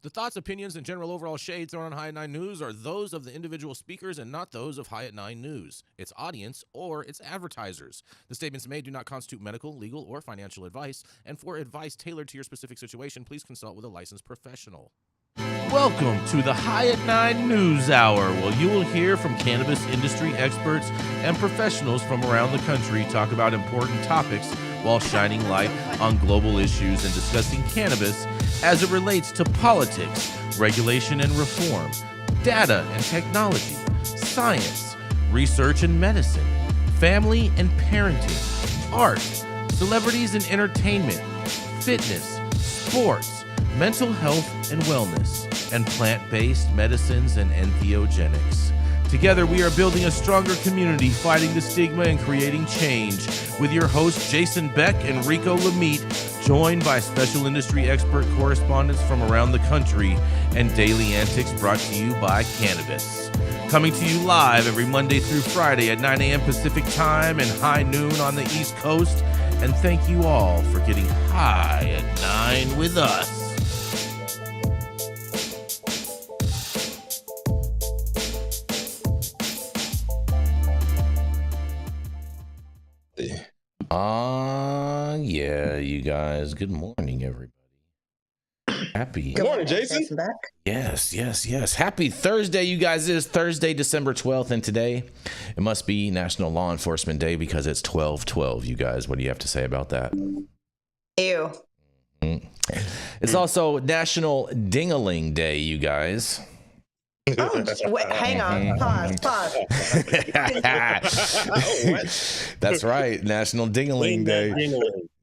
The thoughts, opinions, and general overall shade thrown on High at 9 News are those of the individual speakers and not those of High at 9 News, its audience, or its advertisers. The statements made do not constitute medical, legal, or financial advice, and for advice tailored to your specific situation, please consult with a licensed professional. Welcome to the High at 9 News Hour, where you will hear from cannabis industry experts and professionals from around the country talk about important topics while shining light on global issues and discussing cannabis as it relates to politics, regulation and reform, data and technology, science, research and medicine, family and parenting, art, celebrities and entertainment, fitness, sports, mental health and wellness, and plant-based medicines and entheogenics. Together, we are building a stronger community, fighting the stigma and creating change. With your hosts, Jason Beck and Rico Lamitte, joined by special industry expert correspondents from around the country, and daily antics brought to you by Cannabis. Coming to you live every Monday through Friday at 9 a.m. Pacific Time and high noon on the East Coast. And thank you all for getting high at 9 with us. Yeah, you guys. Good morning, everybody. Good morning, Jason. Yes. Happy Thursday, you guys. It is Thursday, December 12th, and today it must be National Law Enforcement Day because it's 12/12, you guys. What do you have to say about that? Ew. It's also National Ding-a-ling Day, you guys. Oh, wait, hang on. Pause. What? That's right, National Ding-a-ling Day.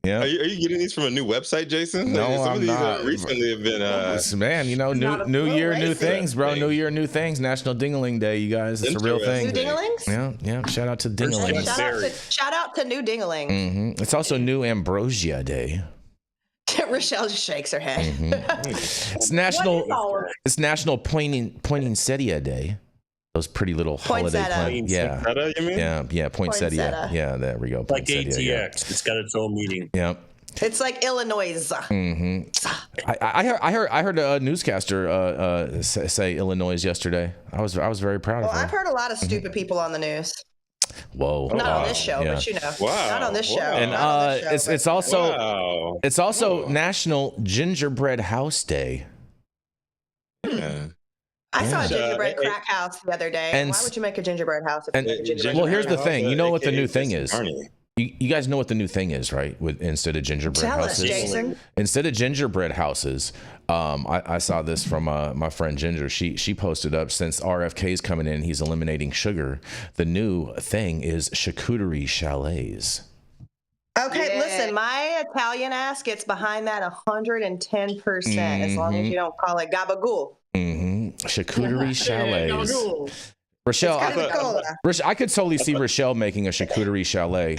Yeah. Are you getting these from a new website, Jason? No, Some I'm of these not. Recently have been. Man, you know, new year, new things, bro. New year, new things. National Ding-a-ling Day, you guys. It's a real thing. New Ding-a-lings? Yeah. Shout out to Ding-a-ling. Shout out to new Ding-a-ling. Mm-hmm. It's also New Ambrosia Day. Rachelle just shakes her head. Mm-hmm. It's National Poinsettia Day. Those pretty little holiday plants. Yeah. You mean? Yeah, poinsettia. Yeah, there we go. Like ATX. Yeah. It's got its own meaning. Yeah. It's like Illinois. Mm-hmm. I heard a newscaster say Illinois yesterday. I was very proud of her. I've heard a lot of stupid people on the news. Whoa! Not on this show, but you know, not on this show. And it's also National Gingerbread House Day. Yeah. I saw a gingerbread crack house the other day. Why would you make a gingerbread house? Well, here's the thing. You know what the new thing is. You guys know what the new thing is, right? Instead of gingerbread houses. Tell us, Jason. Instead of gingerbread houses, I saw this from my friend Ginger. She posted up, since RFK's coming in, he's eliminating sugar. The new thing is charcuterie chalets. Okay, listen, my Italian ass gets behind that 110%, as long as you don't call it gabagool. Mm-hmm. Charcuterie chalets. Rachelle, I could totally see Rachelle making a charcuterie chalet.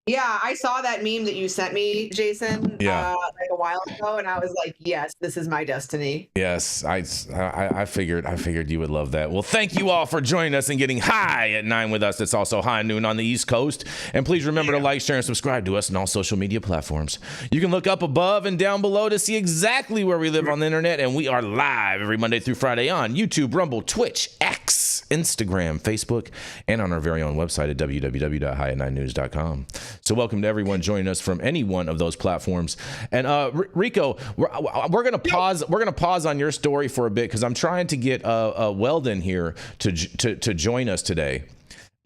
Yeah, I saw that meme that you sent me, Jason, like a while ago, and I was like, yes, this is my destiny. Yes, I figured you would love that. Well, thank you all for joining us and getting high at 9 with us. It's also high noon on the East Coast. And please remember to like, share, and subscribe to us on all social media platforms. You can look up above and down below to see exactly where we live on the internet, and we are live every Monday through Friday on YouTube, Rumble, Twitch, X, Instagram, Facebook, and on our very own website at www.highat9news.com. So welcome to everyone joining us from any one of those platforms. And Rico, we're gonna pause. We're gonna pause on your story for a bit because I'm trying to get Weldon here to join us today.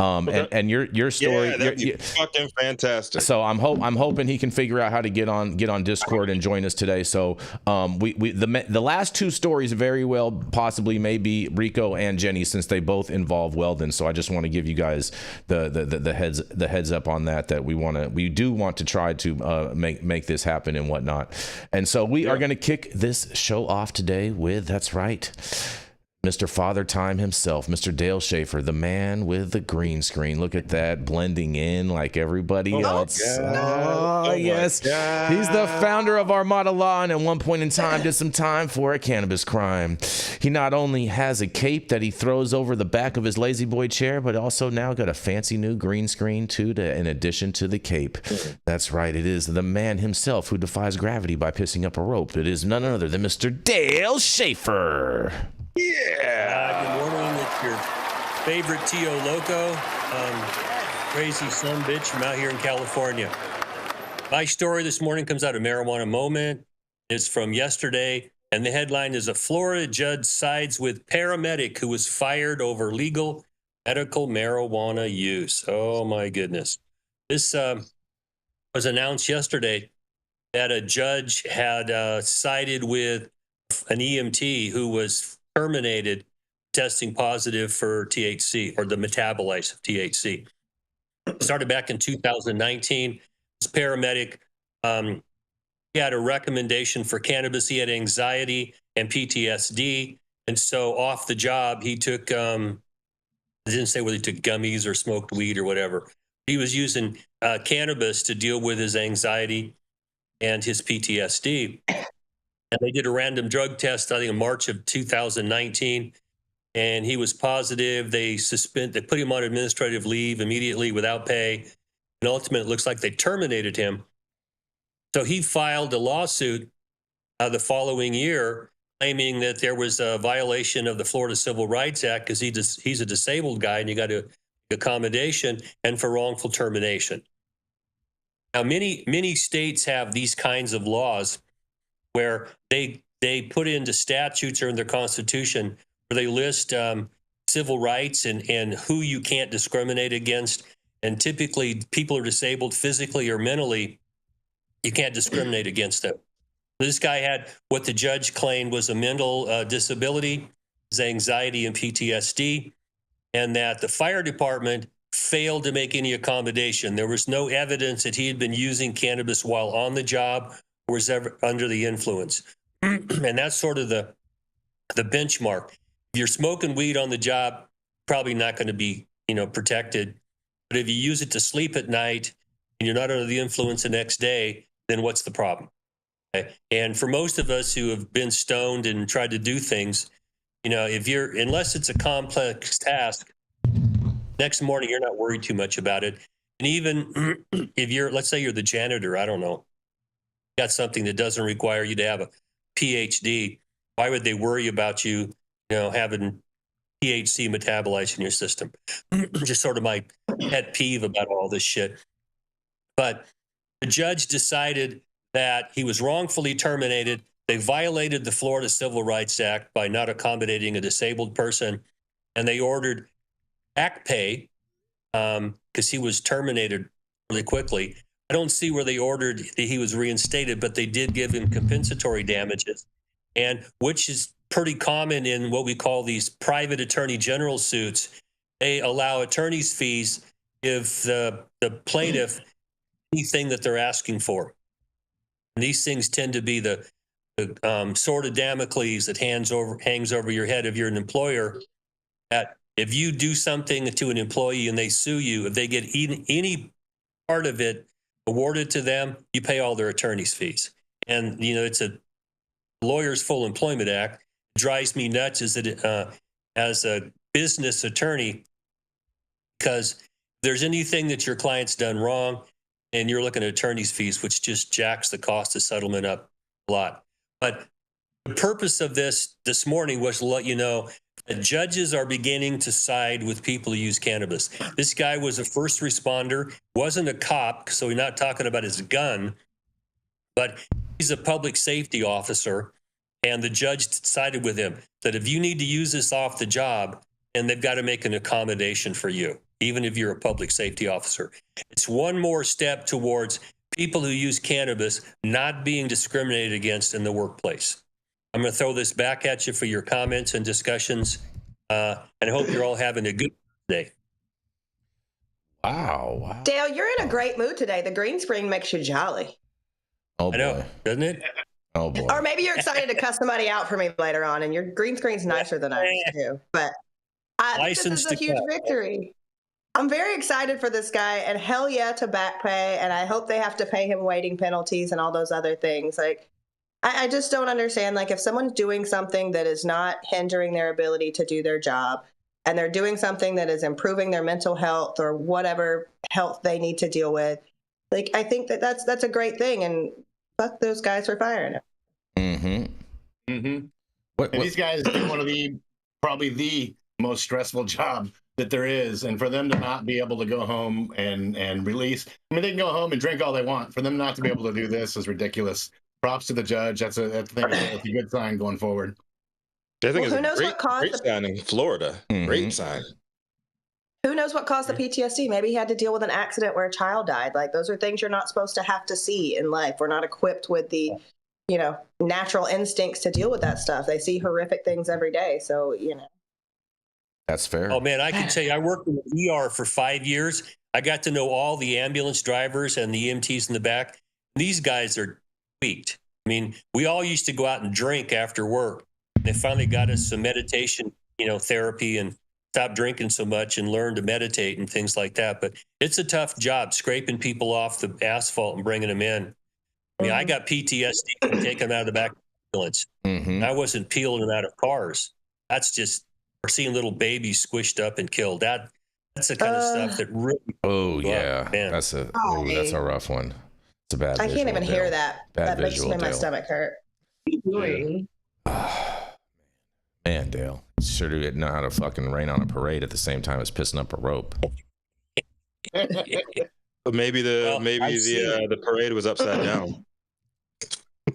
And your story, that'd be fucking fantastic. So I'm hoping he can figure out how to get on Discord and join us today. So the last two stories very well possibly may be Rico and Jenny, since they both involve Weldon. So I just want to give you guys the heads up on that we do want to try to make this happen and whatnot. And so we are going to kick this show off today with, that's right, Mr. Father Time himself, Mr. Dale Schafer, the man with the green screen. Look at that, blending in like everybody else. Yes. He's the founder of Armada Law, and at one point in time did some time for a cannabis crime. He not only has a cape that he throws over the back of his lazy boy chair, but also now got a fancy new green screen too, in addition to the cape. That's right, it is the man himself who defies gravity by pissing up a rope. It is none other than Mr. Dale Schafer. Good morning. It's your favorite Tio Loco, crazy son bitch from out here in California. My story this morning comes out of Marijuana Moment. It's from yesterday, and the headline is: a Florida judge sides with paramedic who was fired over legal medical marijuana use. Oh my goodness. This was announced yesterday that a judge had sided with an EMT who was terminated testing positive for THC, or the metabolites of THC. Started back in 2019. This paramedic, he had a recommendation for cannabis. He had anxiety and PTSD. And so off the job, he took, I didn't say whether he took gummies or smoked weed or whatever. He was using cannabis to deal with his anxiety and his PTSD. And they did a random drug test, I think in March of 2019, and he was positive. They put him on administrative leave immediately without pay. And ultimately, it looks like they terminated him. So he filed a lawsuit the following year claiming that there was a violation of the Florida Civil Rights Act because he's a disabled guy and you got to accommodation, and for wrongful termination. Now, many states have these kinds of laws where they put into statutes or in their constitution where they list civil rights and who you can't discriminate against. And typically people are disabled physically or mentally. You can't discriminate against them. This guy had what the judge claimed was a mental disability, his anxiety and PTSD, and that the fire department failed to make any accommodation. There was no evidence that he had been using cannabis while on the job or was ever under the influence. And that's sort of the benchmark. If you're smoking weed on the job, probably not going to be, protected. But if you use it to sleep at night and you're not under the influence the next day, then what's the problem? Okay? And for most of us who have been stoned and tried to do things, unless it's a complex task, next morning you're not worried too much about it. And even if let's say you're the janitor, I don't know, got something that doesn't require you to have a PhD, why would they worry about you, having THC metabolites in your system? Just sort of my pet peeve about all this shit. But the judge decided that he was wrongfully terminated. They violated the Florida Civil Rights Act by not accommodating a disabled person, and they ordered back pay because he was terminated really quickly. I don't see where they ordered that he was reinstated, but they did give him compensatory damages, and which is pretty common in what we call these private attorney general suits. They allow attorney's fees if the plaintiff anything that they're asking for. And these things tend to be the sword of Damocles that hangs over your head if you're an employer. That if you do something to an employee and they sue you, if they get any part of it awarded to them, you pay all their attorney's fees. And, it's a Lawyers Full Employment Act. It drives me nuts as a business attorney, because if there's anything that your client's done wrong and you're looking at attorney's fees, which just jacks the cost of settlement up a lot. But the purpose of this morning was to let you know that judges are beginning to side with people who use cannabis. This guy was a first responder, wasn't a cop, so we're not talking about his gun, but he's a public safety officer, and the judge decided with him that if you need to use this off the job, and they've got to make an accommodation for you, even if you're a public safety officer. It's one more step towards people who use cannabis not being discriminated against in the workplace. I'm going to throw this back at you for your comments and discussions, and I hope you're all having a good day. Wow. Dale, you're in a great mood today. The green screen makes you jolly. Oh, I know, boy. doesn't it? Oh boy. Or maybe you're excited to cuss somebody out for me later on, and your green screen's nicer than ours too. But I think this is a huge victory. I'm very excited for this guy, and hell yeah to back pay. And I hope they have to pay him waiting penalties and all those other things. Like, I just don't understand. Like, if someone's doing something that is not hindering their ability to do their job, and they're doing something that is improving their mental health or whatever health they need to deal with, like, I think that's a great thing. And fuck those guys for firing him. Mm-hmm. Mm-hmm. What? These guys do one of probably the most stressful job that there is, and for them to not be able to go home and release. I mean, they can go home and drink all they want. For them not to be able to do this is ridiculous. Props to the judge. That's a good sign going forward. I think it's a great sign in Florida. Mm-hmm. Great sign. Who knows what caused the PTSD? Maybe he had to deal with an accident where a child died. Like, those are things you're not supposed to have to see in life. We're not equipped with the, natural instincts to deal with that stuff. They see horrific things every day. So, That's fair. Oh, man, I can tell you, I worked in the ER for 5 years. I got to know all the ambulance drivers and the EMTs in the back. These guys are tweaked. I mean, we all used to go out and drink after work. They finally got us some meditation, therapy, and stop drinking so much and learn to meditate and things like that. But it's a tough job scraping people off the asphalt and bringing them in. I mean, I got PTSD from taking them out of the back of the ambulance. Mm-hmm. I wasn't peeling them out of cars. That's just, we're seeing little babies squished up and killed. That's the kind of stuff that really. Oh yeah, man. That's a rough one. It's a bad. I can't even hear that. That makes my stomach hurt. What are you doing? Man, Dale, sure do know how to fucking rain on a parade at the same time as pissing up a rope. But maybe the parade was upside down.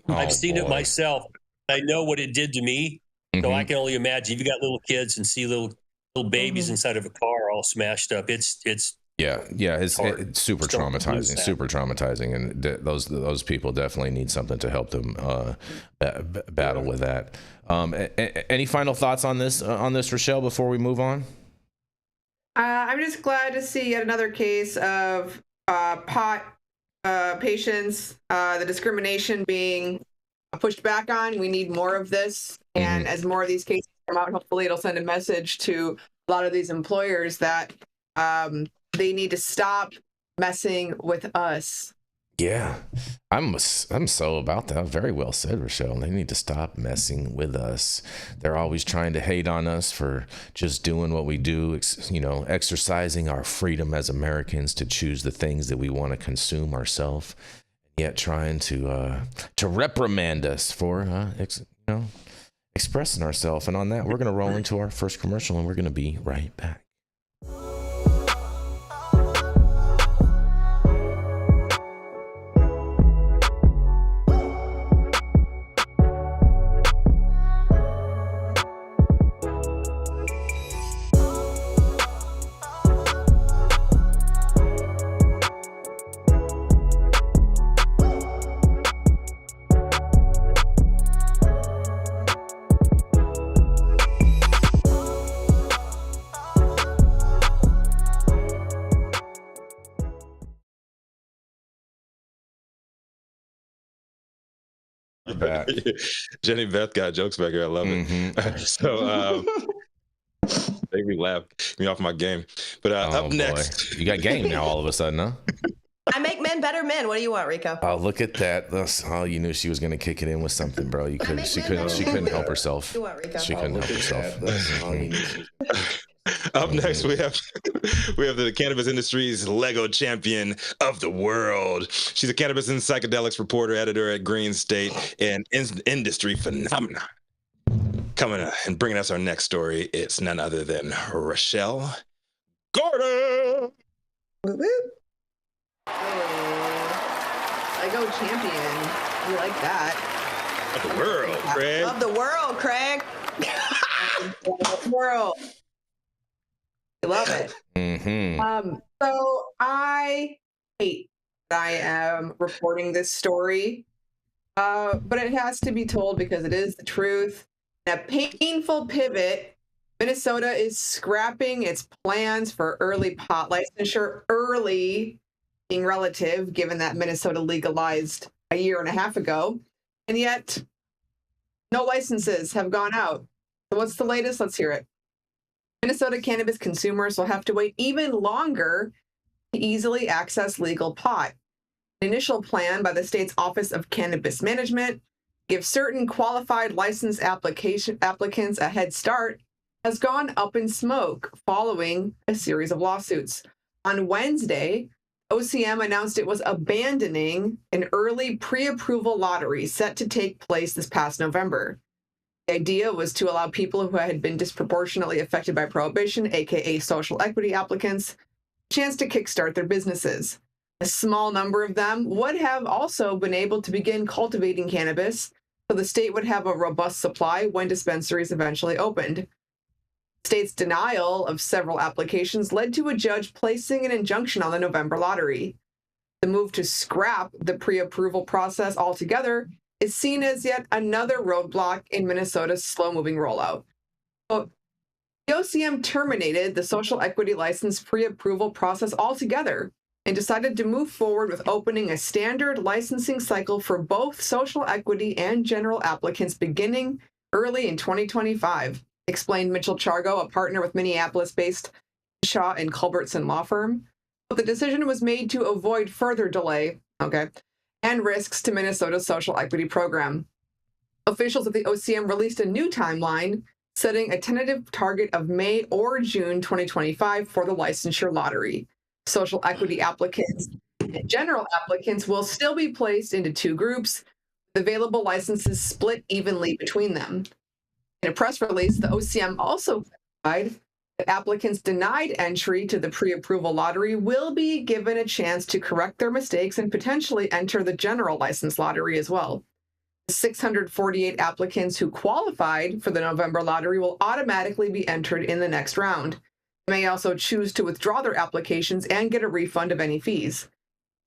I've seen it myself. I know what it did to me. Mm-hmm. So I can only imagine. If you got little kids and see little babies inside of a car all smashed up, it's it's super traumatizing, super traumatizing, and those people definitely need something to help them battle with that. Any final thoughts on this, Rachelle, before we move on? I'm just glad to see yet another case of pot patients, the discrimination being pushed back on. We need more of this. And as more of these cases come out, hopefully it'll send a message to a lot of these employers that they need to stop messing with us. Yeah, I'm so about that. Very well said, Rachelle. They need to stop messing with us. They're always trying to hate on us for just doing what we do, exercising our freedom as Americans to choose the things that we want to consume ourselves, yet trying to reprimand us for expressing ourselves. And on that, we're going to roll into our first commercial, and we're going to be right back. Back. Jenny Beth got jokes back here. I love it. So make me laugh, get me off my game. But up next, you got game now all of a sudden, huh? I make men better men. What do you want, Rico? Oh, look at that! You knew she was gonna kick it in with something, bro. You couldn't. She couldn't help herself. You want, Rico? She couldn't help herself. Up next, we have the cannabis industry's Lego champion of the world. She's a cannabis and psychedelics reporter, editor at Green State, and industry phenomenon. Coming up and bringing us our next story, it's none other than Rachelle Gordon. Whoop, whoop. Lego champion. You like that? Of the world, Craig. Of the world, Craig. Of the world. I love it. Mm-hmm. So I hate that I am reporting this story, but it has to be told because it is the truth. In a painful pivot, Minnesota is scrapping its plans for early pot licensure. Early being relative, given that Minnesota legalized a year and a half ago. And yet, no licenses have gone out. So what's the latest? Let's hear it. Minnesota cannabis consumers will have to wait even longer to easily access legal pot. An initial plan by the state's Office of Cannabis Management gives certain qualified license applicants a head start has gone up in smoke following a series of lawsuits. On Wednesday, OCM announced it was abandoning an early pre-approval lottery set to take place this past November. The idea was to allow people who had been disproportionately affected by prohibition, aka social equity applicants, a chance to kickstart their businesses. A small number of them would have also been able to begin cultivating cannabis, so the state would have a robust supply when dispensaries eventually opened. The state's denial of several applications led to a judge placing an injunction on the November lottery. The move to scrap the pre-approval process altogether is seen as yet another roadblock in Minnesota's slow-moving rollout. Quote, the OCM terminated the social equity license pre-approval process altogether and decided to move forward with opening a standard licensing cycle for both social equity and general applicants beginning early in 2025, explained Mitchell Chargo, a partner with Minneapolis-based Shaw and Culbertson law firm. But the decision was made to avoid further delay, and risks to Minnesota's social equity program. Officials at the OCM released a new timeline, setting a tentative target of May or June 2025 for the licensure lottery. Social equity applicants and general applicants will still be placed into two groups, with available licenses split evenly between them. In a press release, the OCM also clarified that applicants denied entry to the pre-approval lottery will be given a chance to correct their mistakes and potentially enter the general license lottery as well. The 648 applicants who qualified for the November lottery will automatically be entered in the next round. They may also choose to withdraw their applications and get a refund of any fees.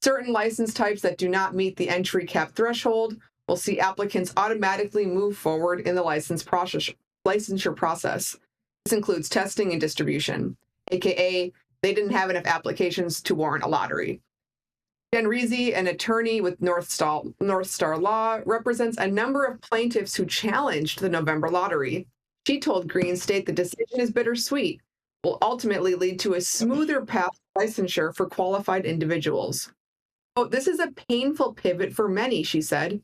Certain license types that do not meet the entry cap threshold will see applicants automatically move forward in the licensure process. This includes testing and distribution, aka they didn't have enough applications to warrant a lottery. Jen Reese, an attorney with North Star Law, represents a number of plaintiffs who challenged the November lottery. She told Green State the decision is bittersweet, will ultimately lead to a smoother path to licensure for qualified individuals. Oh, this is a painful pivot for many, she said.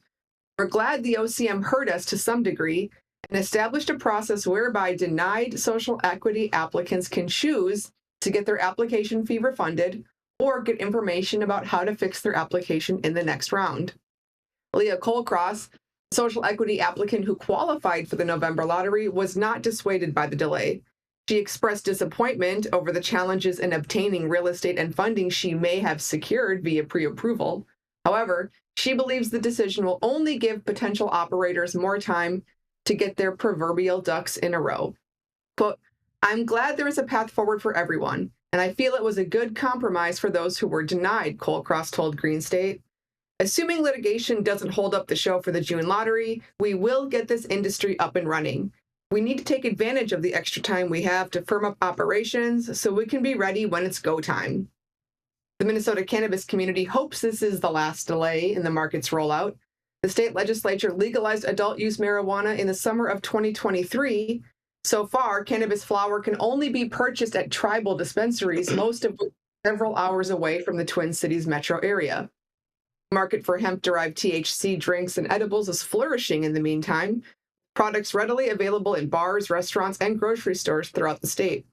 We're glad the OCM heard us to some degree and established a process whereby denied social equity applicants can choose to get their application fee refunded or get information about how to fix their application in the next round. Leah Colcross, a social equity applicant who qualified for the November lottery, was not dissuaded by the delay. She expressed disappointment over the challenges in obtaining real estate and funding she may have secured via pre-approval. However, she believes the decision will only give potential operators more time to get their proverbial ducks in a row. Quote, I'm glad there is a path forward for everyone, and I feel it was a good compromise for those who were denied, Colcross told Green State. Assuming litigation doesn't hold up the show for the June lottery, we will get this industry up and running. We need to take advantage of the extra time we have to firm up operations so we can be ready when it's go time. The Minnesota cannabis community hopes this is the last delay in the market's rollout. The state legislature legalized adult use marijuana in the summer of 2023. So far, cannabis flower can only be purchased at tribal dispensaries, most of which are several hours away from the Twin Cities metro area. The market for hemp-derived THC drinks and edibles is flourishing in the meantime. Products readily available in bars, restaurants, and grocery stores throughout the state.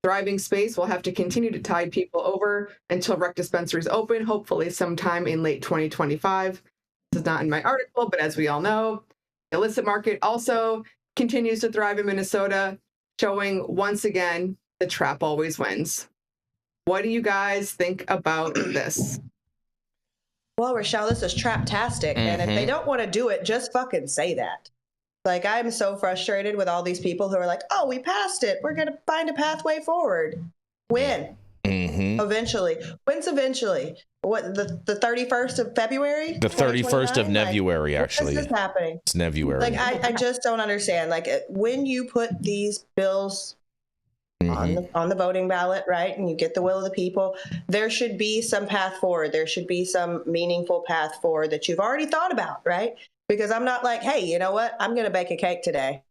Thriving space will have to continue to tide people over until rec dispensaries open, hopefully sometime in late 2025. This is not in my article, but as we all know, the illicit market also continues to thrive in Minnesota, showing once again the trap always wins. What do you guys think about this? Well, Rachelle, this is traptastic. And if they don't want to do it, just fucking say that. Like, I'm so frustrated with all these people who are like, oh, we passed it. We're going to find a pathway forward. When? Eventually. When's eventually? What, the 31st of February? The 31st of February, actually. When is this happening? It's February. Like, I just don't understand. Like, when you put these bills on the voting ballot, right, and you get the will of the people, there should be some path forward. There should be some meaningful path forward that you've already thought about, right? because I'm not like, hey, you know what? I'm going to bake a cake today.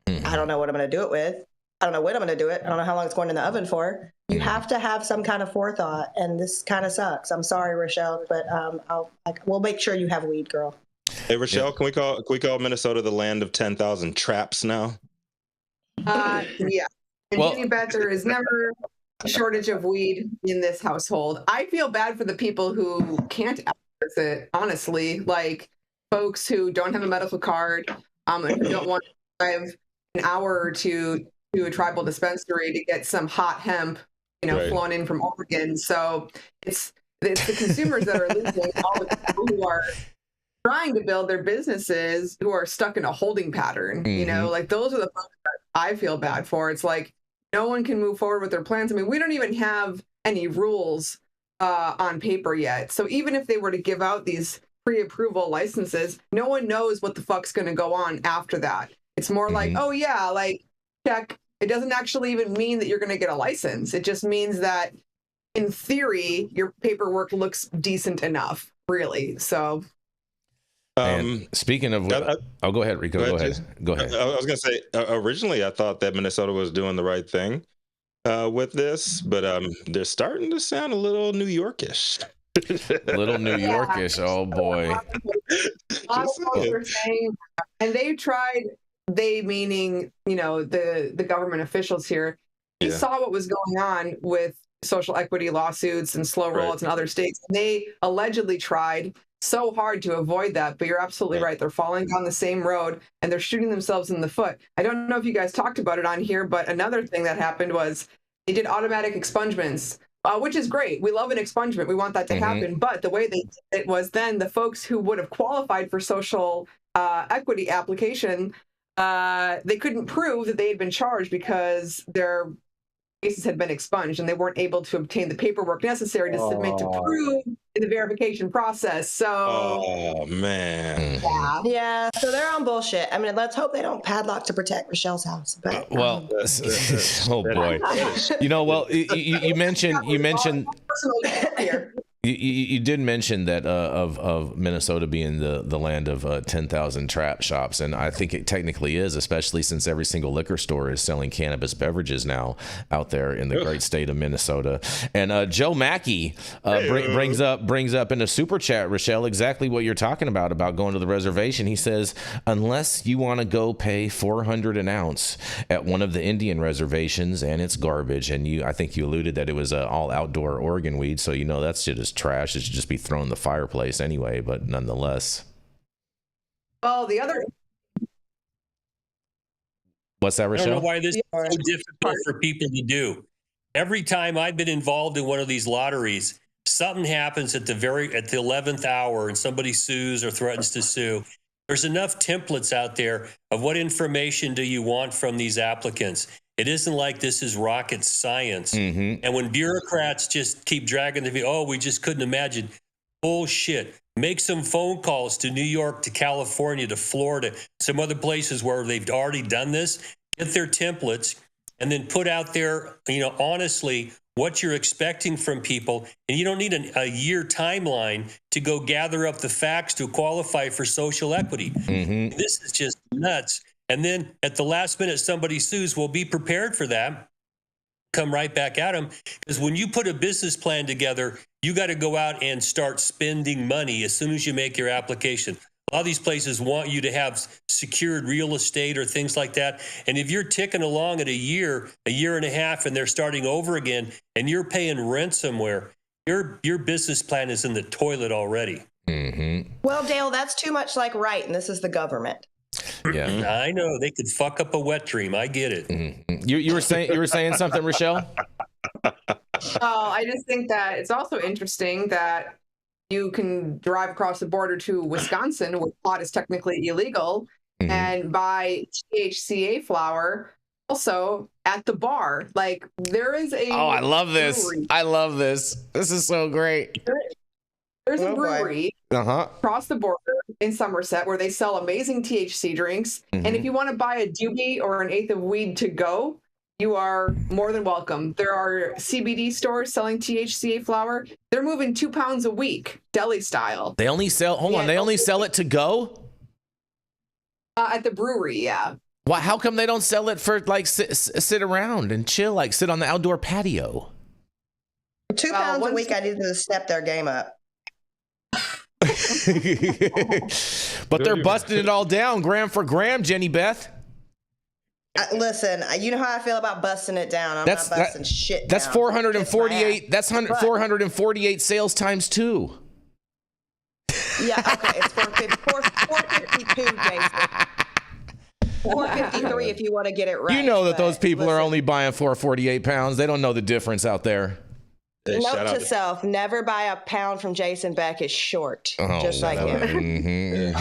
I don't know what I'm going to do it with. I don't know when I'm going to do it. I don't know how long it's going in the oven for. You have to have some kind of forethought, and this kind of sucks. I'm sorry, Rachelle, but we'll make sure you have weed, girl. Hey, Rachelle, can we call Minnesota the land of 10,000 traps now? Yeah. And Beth, there is never a shortage of weed in this household. I feel bad for the people who can't access it, honestly, like folks who don't have a medical card, and who don't want to drive an hour or two to a tribal dispensary to get some hot hemp, flown in from Oregon. So it's the consumers that are losing, all the people who are trying to build their businesses who are stuck in a holding pattern. Like those are the folks that I feel bad for. It's like no one can move forward with their plans. I mean, we don't even have any rules on paper yet. So even if they were to give out these pre-approval licenses, no one knows what the fuck's going to go on after that. It's more like, oh yeah, like check. It doesn't actually even mean that you're going to get a license. It just means that in theory, your paperwork looks decent enough, really. So. Speaking of, go ahead, Rico. Go ahead. I was going to say, originally I thought that Minnesota was doing the right thing with this, but they're starting to sound a little New Yorkish. A little New Yorkish, oh boy. A lot of folks are saying, and they tried. They meaning, the government officials here. They saw what was going on with social equity lawsuits and slow rollouts in other states. And they allegedly tried so hard to avoid that, but you're absolutely right. They're falling down the same road and they're shooting themselves in the foot. I don't know if you guys talked about it on here, but another thing that happened was they did automatic expungements, which is great. We love an expungement. We want that to happen. But the way they did it was then the folks who would have qualified for social equity application, they couldn't prove that they had been charged because their cases had been expunged and they weren't able to obtain the paperwork necessary to submit to prove in the verification process. So, oh man, yeah. So they're on bullshit. I mean, let's hope they don't padlock to protect Rachelle's house. But oh boy, you mentioned. You did mention that of Minnesota being the land of 10,000 trap shops, and I think it technically is, especially since every single liquor store is selling cannabis beverages now out there in the great state of Minnesota. And Joe Mackey brings up in a super chat, Rachelle, exactly what you're talking about going to the reservation. He says, unless you want to go pay $400 an ounce at one of the Indian reservations, and it's garbage, and I think you alluded that it was all outdoor Oregon weed, so that's just trash. It should just be thrown in the fireplace anyway, but nonetheless. Well, the other... What's that, Rachelle? I don't know why this is so difficult for people to do. Every time I've been involved in one of these lotteries, something happens at the 11th hour and somebody sues or threatens to sue. There's enough templates out there of what information do you want from these applicants. It isn't like this is rocket science. And when bureaucrats just keep dragging the feet, we just couldn't imagine. Bullshit. Make some phone calls to New York, to California, to Florida, some other places where they've already done this. Get their templates and then put out there, honestly, what you're expecting from people. And you don't need a year timeline to go gather up the facts to qualify for social equity. This is just nuts. And then at the last minute, somebody sues. Well, be prepared for that. Come right back at them. Because when you put a business plan together, you got to go out and start spending money as soon as you make your application. A lot of these places want you to have secured real estate or things like that. And if you're ticking along at a year and a half, and they're starting over again, and you're paying rent somewhere, your business plan is in the toilet already. Well, Dale, that's too much like right, and this is the government. Yeah, I know they could fuck up a wet dream. I get it. You were saying something, Rachelle? I just think that it's also interesting that you can drive across the border to Wisconsin, where pot is technically illegal, and buy THCA flower also at the bar. Like there is a I love this. Brewery. I love this. This is so great. There's a brewery across the border in Somerset where they sell amazing THC drinks. And if you want to buy a doobie or an eighth of weed to go, you are more than welcome. There are CBD stores selling THCA flower. They're moving 2 pounds a week, deli style. They only sell, they only sell it to go? At the brewery, yeah. Why? How come they don't sell it for like sit around and chill, like sit on the outdoor patio? 2 pounds a week, I need to step their game up. But they're busting it all down gram for gram, Jenny Beth. Listen, you know how I feel about busting it down. I'm not busting shit That's down. 448. That's 448 sales times 2. Yeah, okay. It's 452, Jason. 453 if you want to get it right. You know that those people are only buying 448 pounds. They don't know the difference out there. Note to self: never buy a pound from Jason Beck. Is short, just like him.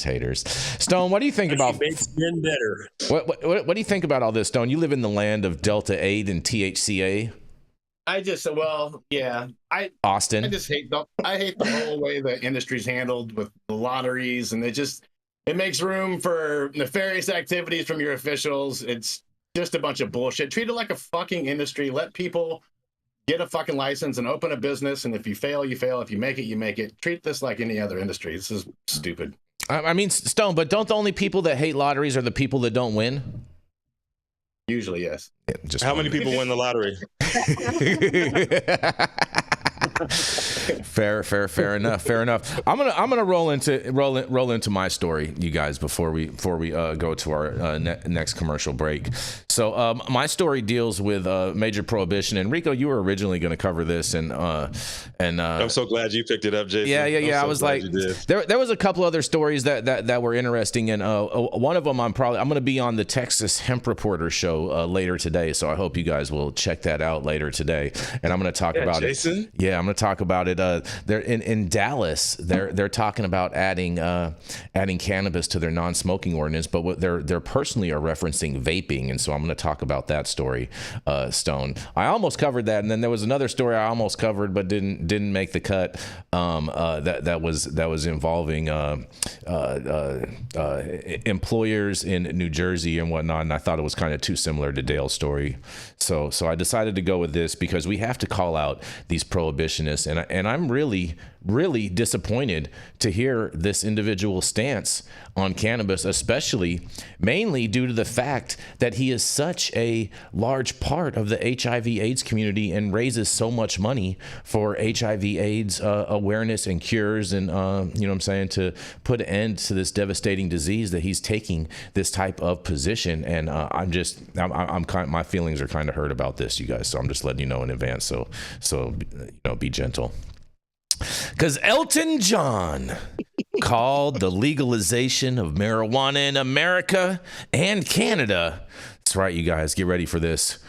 Haters. Stone, what do you think about? Better. What do you think about all this, Stone? You live in the land of Delta 8 and THCA. Austin. I hate the whole way the industry's handled with the lotteries, and it makes room for nefarious activities from your officials. It's just a bunch of bullshit. Treat it like a fucking industry. Let people get a fucking license and open a business. And if you fail, you fail. If you make it, you make it. Treat this like any other industry. This is stupid. I mean, Stone, but don't the only people that hate lotteries are the people that don't win? Usually, yes. Yeah, how many people win the lottery? Fair enough. I'm gonna roll into my story, you guys, before we go to our next commercial break. So my story deals with major prohibition, and Rico, you were originally going to cover this, and I'm so glad you picked it up, Jason. Yeah. I was like, there was a couple other stories that were interesting, and one of them I'm going to be on the Texas Hemp Reporter show later today, so I hope you guys will check that out later today, and I'm going to talk about Jason? it. Yeah, I'm going to talk about it. They're in Dallas. They're talking about adding cannabis to their non-smoking ordinance, but what they're personally are referencing vaping, and so I'm going to talk about that story. Stone, I almost covered that, and then there was another story I almost covered but didn't make the cut. That was involving employers in New Jersey and whatnot, and I thought it was kind of too similar to Dale's story. So I decided to go with this because we have to call out these prohibitionists, and I'm really disappointed to hear this individual stance on cannabis, mainly due to the fact that he is such a large part of the HIV/AIDS community and raises so much money for HIV/AIDS awareness and cures, and to put an end to this devastating disease, that he's taking this type of position. And my feelings are kind of hurt about this, you guys. So I'm just letting you know in advance. So be gentle. Because Elton John called the legalization of marijuana in America and Canada, that's right, you guys, get ready for this,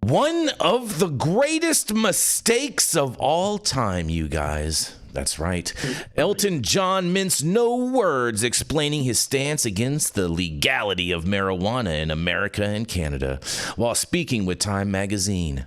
one of the greatest mistakes of all time, you guys. That's right. Elton John minced no words explaining his stance against the legality of marijuana in America and Canada while speaking with Time magazine,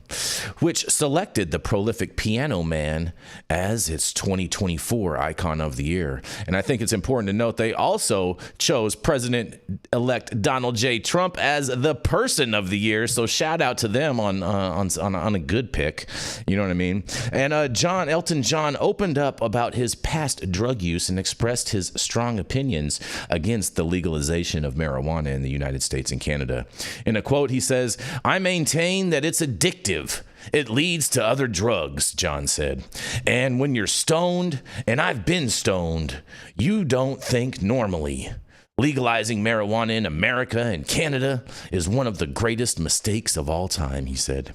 which selected the prolific piano man as its 2024 icon of the year. And I think it's important to note they also chose President-elect Donald J. Trump as the person of the year. So shout out to them on a good pick. You know what I mean? And Elton John opened up about his past drug use and expressed his strong opinions against the legalization of marijuana in the United States and Canada. In a quote, he says, "I maintain that it's addictive. It leads to other drugs," John said. "And when you're stoned, and I've been stoned, you don't think normally. Legalizing marijuana in America and Canada is one of the greatest mistakes of all time," he said.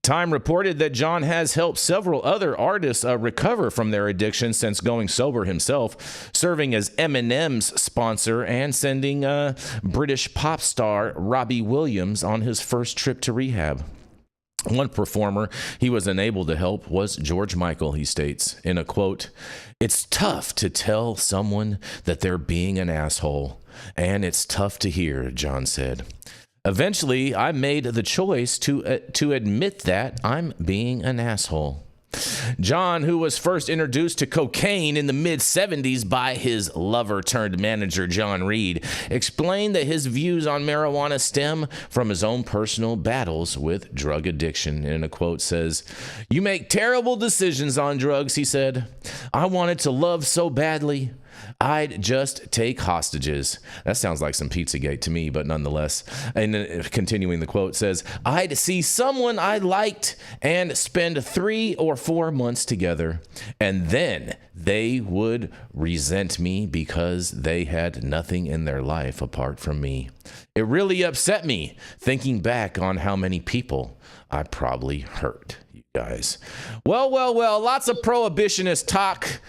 Time reported that John has helped several other artists recover from their addiction since going sober himself, serving as Eminem's sponsor and sending British pop star Robbie Williams on his first trip to rehab. One performer he was unable to help was George Michael, he states, in a quote, "It's tough to tell someone that they're being an asshole, and it's tough to hear," John said. "Eventually, I made the choice to admit that I'm being an asshole." John, who was first introduced to cocaine in the mid-'70s by his lover-turned-manager, John Reed, explained that his views on marijuana stem from his own personal battles with drug addiction. And a quote says, "You make terrible decisions on drugs," he said. "I wanted to love so badly. I'd just take hostages." That sounds like some Pizzagate to me, but nonetheless. And then continuing, the quote says, "I'd see someone I liked and spend 3 or 4 months together, and then they would resent me because they had nothing in their life apart from me. It really upset me thinking back on how many people I probably hurt." You guys. Well, lots of prohibitionist talk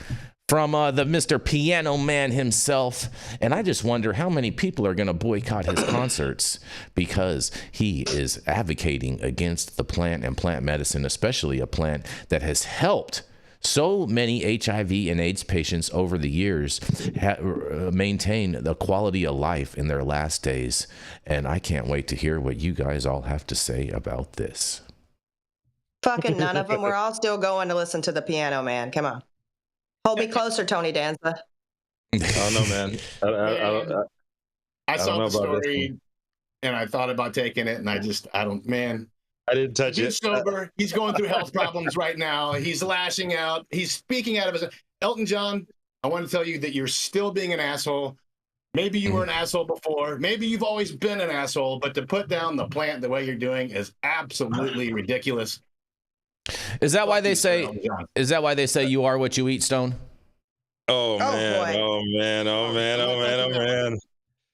from the Mr. Piano Man himself. And I just wonder how many people are going to boycott his concerts because he is advocating against the plant and plant medicine, especially a plant that has helped so many HIV and AIDS patients over the years maintain the quality of life in their last days. And I can't wait to hear what you guys all have to say about this. Fucking none of them. We're all still going to listen to the Piano Man. Come on. Hold me closer, Tony Danza. I don't know, man. I saw the story and I thought about taking it, and I didn't touch it. He's sober. He's going through health problems right now. He's lashing out. He's speaking out of his. Elton John, I want to tell you that you're still being an asshole. Maybe you were an asshole before. Maybe you've always been an asshole, but to put down the plant the way you're doing is absolutely ridiculous. Is that why they say? Is that why they say you are what you eat, Stone? Oh man! Boy. Oh man! Oh man! Oh man! Oh man!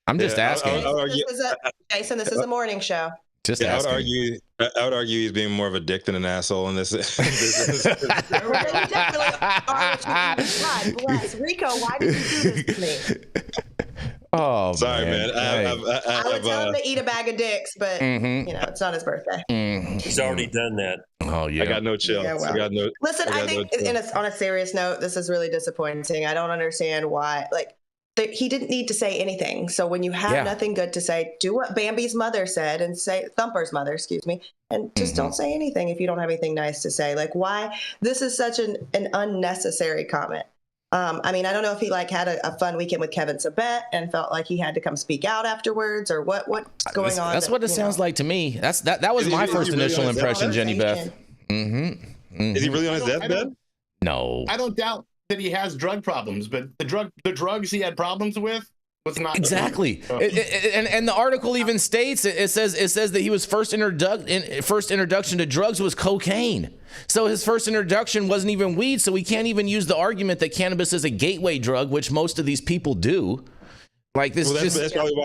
I'm just asking. Jason, this is a morning show. Just I would asking. argue he's being more of a dick than an asshole in this. Bless. Rico, why did you do this to me? Oh, sorry, man. I would tell him to eat a bag of dicks, but you know, it's not his birthday. He's already done that. Oh yeah. I got no chill. Yeah, well. Listen, I think on a serious note, this is really disappointing. I don't understand why. Like, he didn't need to say anything. So when you have nothing good to say, do what Bambi's mother said and say Thumper's mother, excuse me, and just don't say anything if you don't have anything nice to say. Like, why? This is such an unnecessary comment. I mean, I don't know if he had a fun weekend with Kevin Sabet and felt like he had to come speak out afterwards, or what's going on. That's what it sounds like to me. That was my first initial impression, Jenny Beth. Is he really on his deathbed? No. I don't doubt that he has drug problems, but the drugs he had problems with was not exactly. And the article even states it says that he was first introduction to drugs was cocaine. So his first introduction wasn't even weed. So we can't even use the argument that cannabis is a gateway drug, which most of these people do. Like this, that's probably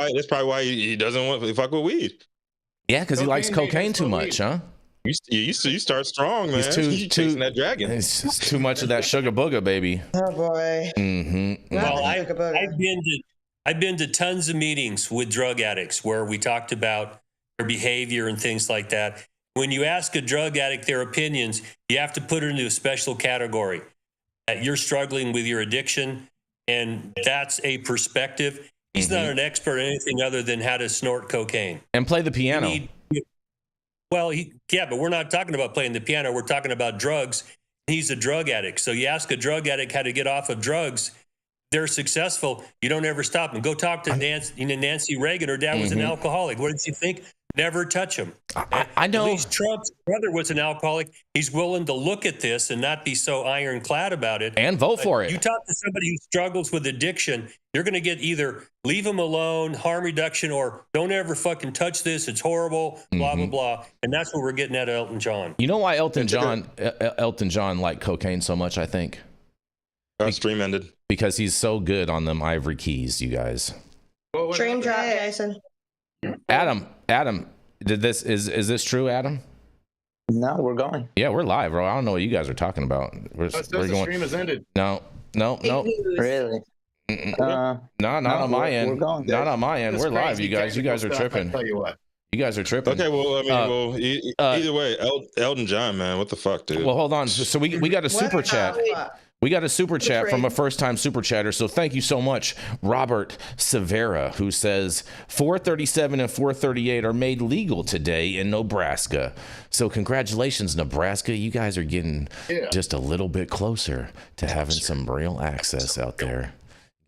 why he doesn't want to fuck with weed. Yeah, because he likes cocaine too much, huh? You start strong, man. He's too chasing that dragon. It's too much of that sugar booger, baby. Oh boy. Mm-hmm. Well, I've been to tons of meetings with drug addicts where we talked about their behavior and things like that. When you ask a drug addict their opinions, you have to put it into a special category. You're struggling with your addiction, and that's a perspective. He's not an expert in anything other than how to snort cocaine. And play the piano. But we're not talking about playing the piano. We're talking about drugs. He's a drug addict. So you ask a drug addict how to get off of drugs. They're successful. You don't ever stop them. Go talk to Nancy Reagan. Her dad was an alcoholic. What did you think? Never touch him. I know. At least Trump's brother was an alcoholic. He's willing to look at this and not be so ironclad about it. And vote for it. You talk to somebody who struggles with addiction, you're going to get either leave them alone, harm reduction, or don't ever fucking touch this. It's horrible, blah, blah, blah. And that's what we're getting at Elton John. You know why Elton John liked cocaine so much, I think? Stream ended. Because he's so good on them ivory keys, you guys. Stream drop, Jason. Adam, is this true, Adam? No, we're going. Yeah, we're live, bro. I don't know what you guys are talking about. We're the going. stream has ended. No. Really? No, not on my end. We're going. Not on my end. We're live, you guys. You guys are tripping. I tell you what. You guys are tripping. Okay, well, I mean, either way, Elton John, man, what the fuck, dude? Well, hold on. So we got a super chat. We got a super chat from a first-time super chatter, so thank you so much, Robert Severa, who says 437 and 438 are made legal today in Nebraska. So congratulations, Nebraska. You guys are getting just a little bit closer to having some real access out there.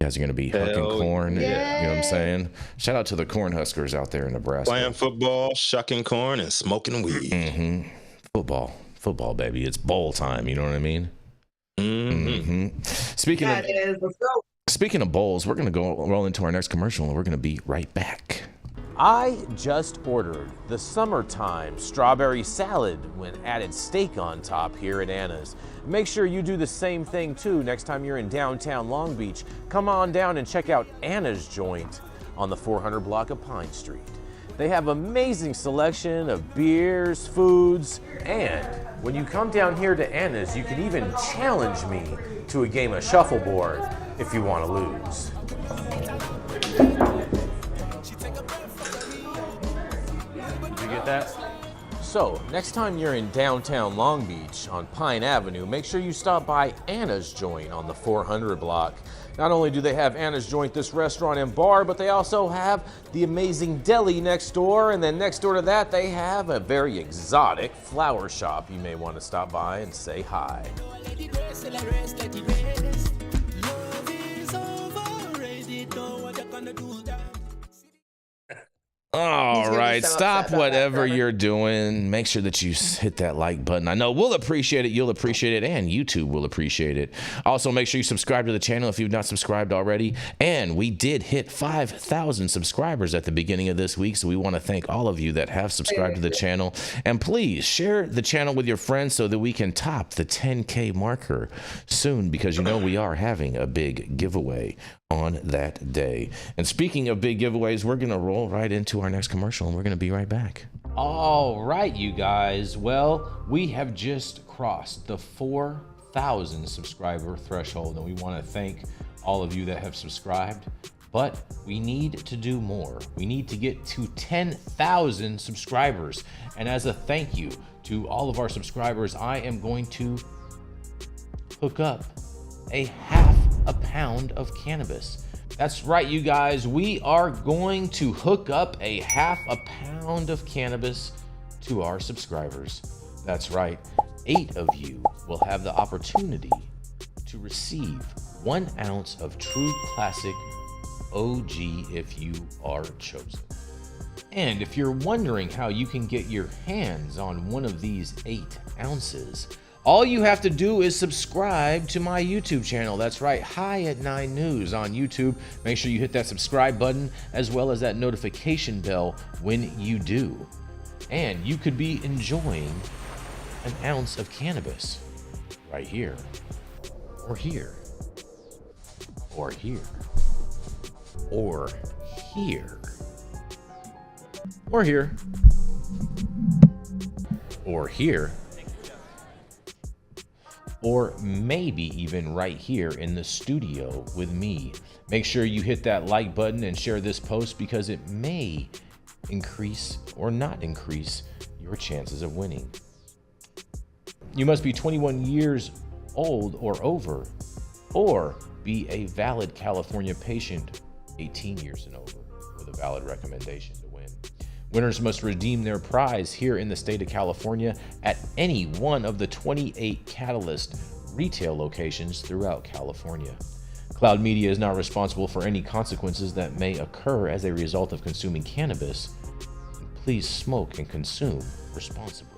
You guys are going to be hucking corn. You know what I'm saying? Shout out to the corn huskers out there in Nebraska. Playing football, shucking corn, and smoking weed. Mm-hmm. Football, baby. It's bowl time. You know what I mean? Mm-hmm. Speaking of bowls, we're going to roll into our next commercial, and we're going to be right back. I just ordered the summertime strawberry salad when added steak on top here at Anna's. Make sure you do the same thing too next time you're in downtown Long Beach. Come on down and check out Anna's Joint on the 400 block of Pine Street. They have amazing selection of beers, foods, and when you come down here to Anna's, you can even challenge me to a game of shuffleboard if you want to lose. Did you get that? So, next time you're in downtown Long Beach on Pine Avenue, make sure you stop by Anna's Joint on the 400 block. Not only do they have Anna's Joint, this restaurant and bar, but they also have the amazing deli next door, and then next door to that, they have a very exotic flower shop. You may want to stop by and say hi. All right, stop whatever you're doing. Make sure that you hit that like button. I know we'll appreciate it, you'll appreciate it, and YouTube will appreciate it. Also, make sure you subscribe to the channel if you've not subscribed already. And we did hit 5,000 subscribers at the beginning of this week, so we want to thank all of you that have subscribed to the channel. And please share the channel with your friends so that we can top the 10K marker soon, because you know we are having a big giveaway on that day. And speaking of big giveaways, we're gonna roll right into our next commercial, and we're gonna be right back. All right, you guys. Well, we have just crossed the 4,000 subscriber threshold, and we want to thank all of you that have subscribed. But we need to do more. We need to get to 10,000 subscribers. And as a thank you to all of our subscribers, I am going to hook up a half a pound of cannabis. That's right, you guys. We are going to hook up a half a pound of cannabis to our subscribers. That's right. 8 of you will have the opportunity to receive 1 ounce of true classic OG if you are chosen. And if you're wondering how you can get your hands on one of these 8 ounces, all you have to do is subscribe to my YouTube channel. That's right, High at 9 News on YouTube. Make sure you hit that subscribe button as well as that notification bell when you do. And you could be enjoying an ounce of cannabis right here, or here, or here, or here, or here, or here, or maybe even right here in the studio with me. Make sure you hit that like button and share this post, because it may increase or not increase your chances of winning. You must be 21 years old or over, or be a valid California patient, 18 years and over, with a valid recommendation to win. Winners must redeem their prize here in the state of California at any one of the 28 Catalyst retail locations throughout California. Cloud Media is not responsible for any consequences that may occur as a result of consuming cannabis. Please smoke and consume responsibly.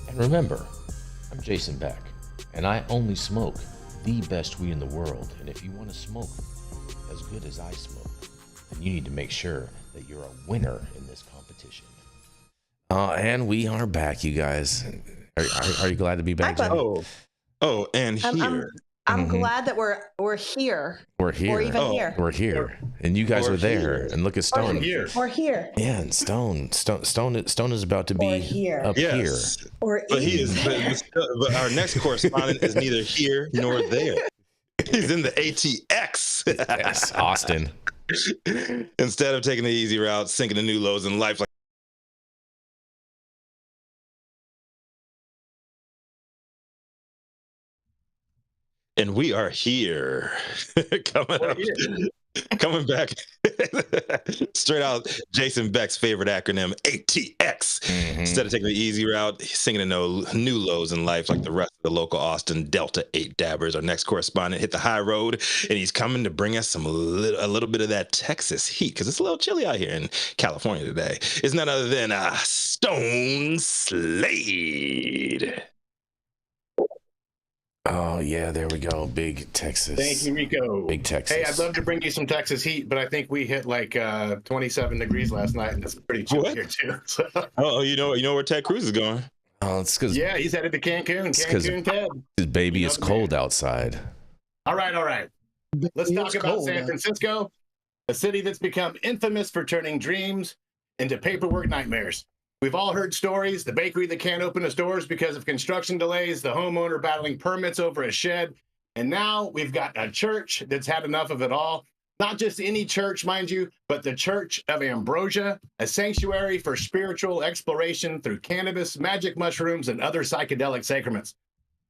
And remember, I'm Jason Beck, and I only smoke the best weed in the world. And if you want to smoke as good as I smoke, then you need to make sure that you're a winner in this competition. And we are back, you guys. Are you glad to be back, Jenny? Oh, and here. I'm glad that we're here. We're here. Or even here. We're here. And you guys were there. Here. And look at Stone. We're here. Yeah, and Stone is about to be up here. But he is. But our next correspondent is neither here nor there. He's in the ATX. Yes, Austin. Instead of taking the easy route, sinking to new lows in life like and we are here. Coming back straight out Jason Beck's favorite acronym, ATX. Instead of taking the easy route, singing to no new lows in life like the rest of the local Austin Delta 8 dabbers. Our next correspondent hit the high road, and he's coming to bring us a little bit of that Texas heat, because it's a little chilly out here in California today. It's none other than Stone Slade. Oh, yeah, there we go. Big Texas. Thank you, Rico. Big Texas. Hey, I'd love to bring you some Texas heat, but I think we hit like 27 degrees last night, and it's pretty chilly here, too. So. Oh, you know where Ted Cruz is going? Oh, it's because he's headed to Cancun. Cancun, Ted. His baby is cold outside. All right. Let's talk about San Francisco, a city that's become infamous for turning dreams into paperwork nightmares. We've all heard stories, the bakery that can't open its doors because of construction delays, the homeowner battling permits over a shed, and now we've got a church that's had enough of it all. Not just any church, mind you, but the Church of Ambrosia, a sanctuary for spiritual exploration through cannabis, magic mushrooms, and other psychedelic sacraments.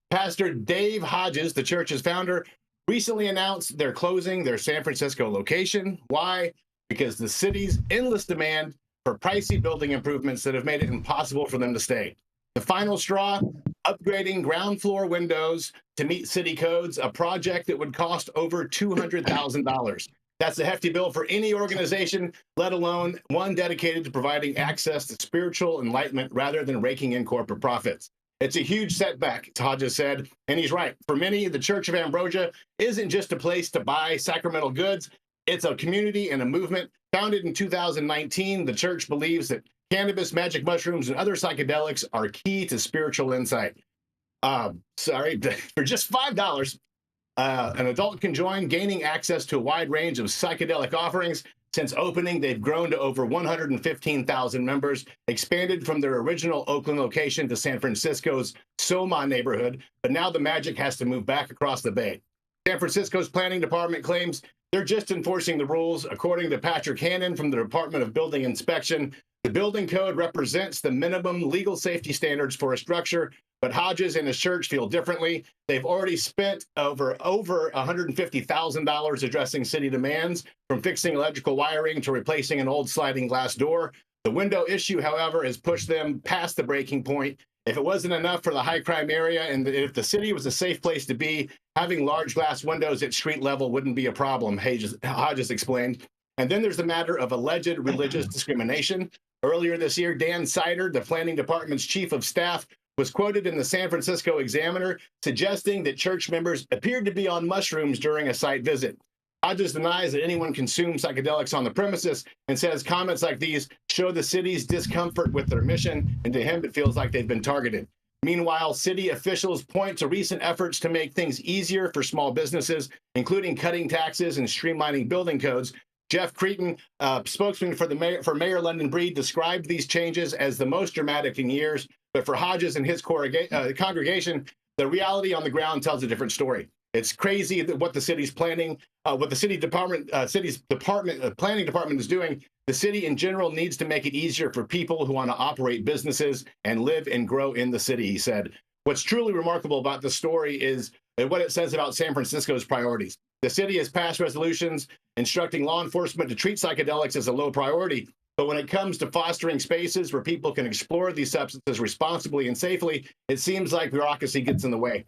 Pastor Dave Hodges, the church's founder, recently announced they're closing their San Francisco location. Why? Because the city's endless demand for pricey building improvements that have made it impossible for them to stay. The final straw, upgrading ground floor windows to meet city codes, a project that would cost over $200,000. That's a hefty bill for any organization, let alone one dedicated to providing access to spiritual enlightenment rather than raking in corporate profits. It's a huge setback, Hodges said, and he's right. For many, the Church of Ambrosia isn't just a place to buy sacramental goods. It's a community and a movement. Founded in 2019, the church believes that cannabis, magic mushrooms, and other psychedelics are key to spiritual insight. For just $5, an adult can join, gaining access to a wide range of psychedelic offerings. Since opening, they've grown to over 115,000 members, expanded from their original Oakland location to San Francisco's Soma neighborhood, but now the magic has to move back across the bay. San Francisco's planning department claims they're just enforcing the rules. According to Patrick Hannon from the Department of Building Inspection, the building code represents the minimum legal safety standards for a structure, but Hodges and his church feel differently. They've already spent over $150,000 addressing city demands, from fixing electrical wiring to replacing an old sliding glass door. The window issue, however, has pushed them past the breaking point. If it wasn't enough for the high crime area, and if the city was a safe place to be, having large glass windows at street level wouldn't be a problem, Hodges explained. And then there's the matter of alleged religious discrimination. Earlier this year, Dan Sider, the planning department's chief of staff, was quoted in the San Francisco Examiner suggesting that church members appeared to be on mushrooms during a site visit. Hodges denies that anyone consumes psychedelics on the premises and says comments like these show the city's discomfort with their mission, and to him it feels like they've been targeted. Meanwhile, city officials point to recent efforts to make things easier for small businesses, including cutting taxes and streamlining building codes. Jeff Cretin, spokesman for Mayor London Breed, described these changes as the most dramatic in years, but for Hodges and his congregation, the reality on the ground tells a different story. It's crazy that what the city's planning, what the planning department is doing. The city in general needs to make it easier for people who want to operate businesses and live and grow in the city, he said. What's truly remarkable about the story is what it says about San Francisco's priorities. The city has passed resolutions instructing law enforcement to treat psychedelics as a low priority. But when it comes to fostering spaces where people can explore these substances responsibly and safely, it seems like bureaucracy gets in the way.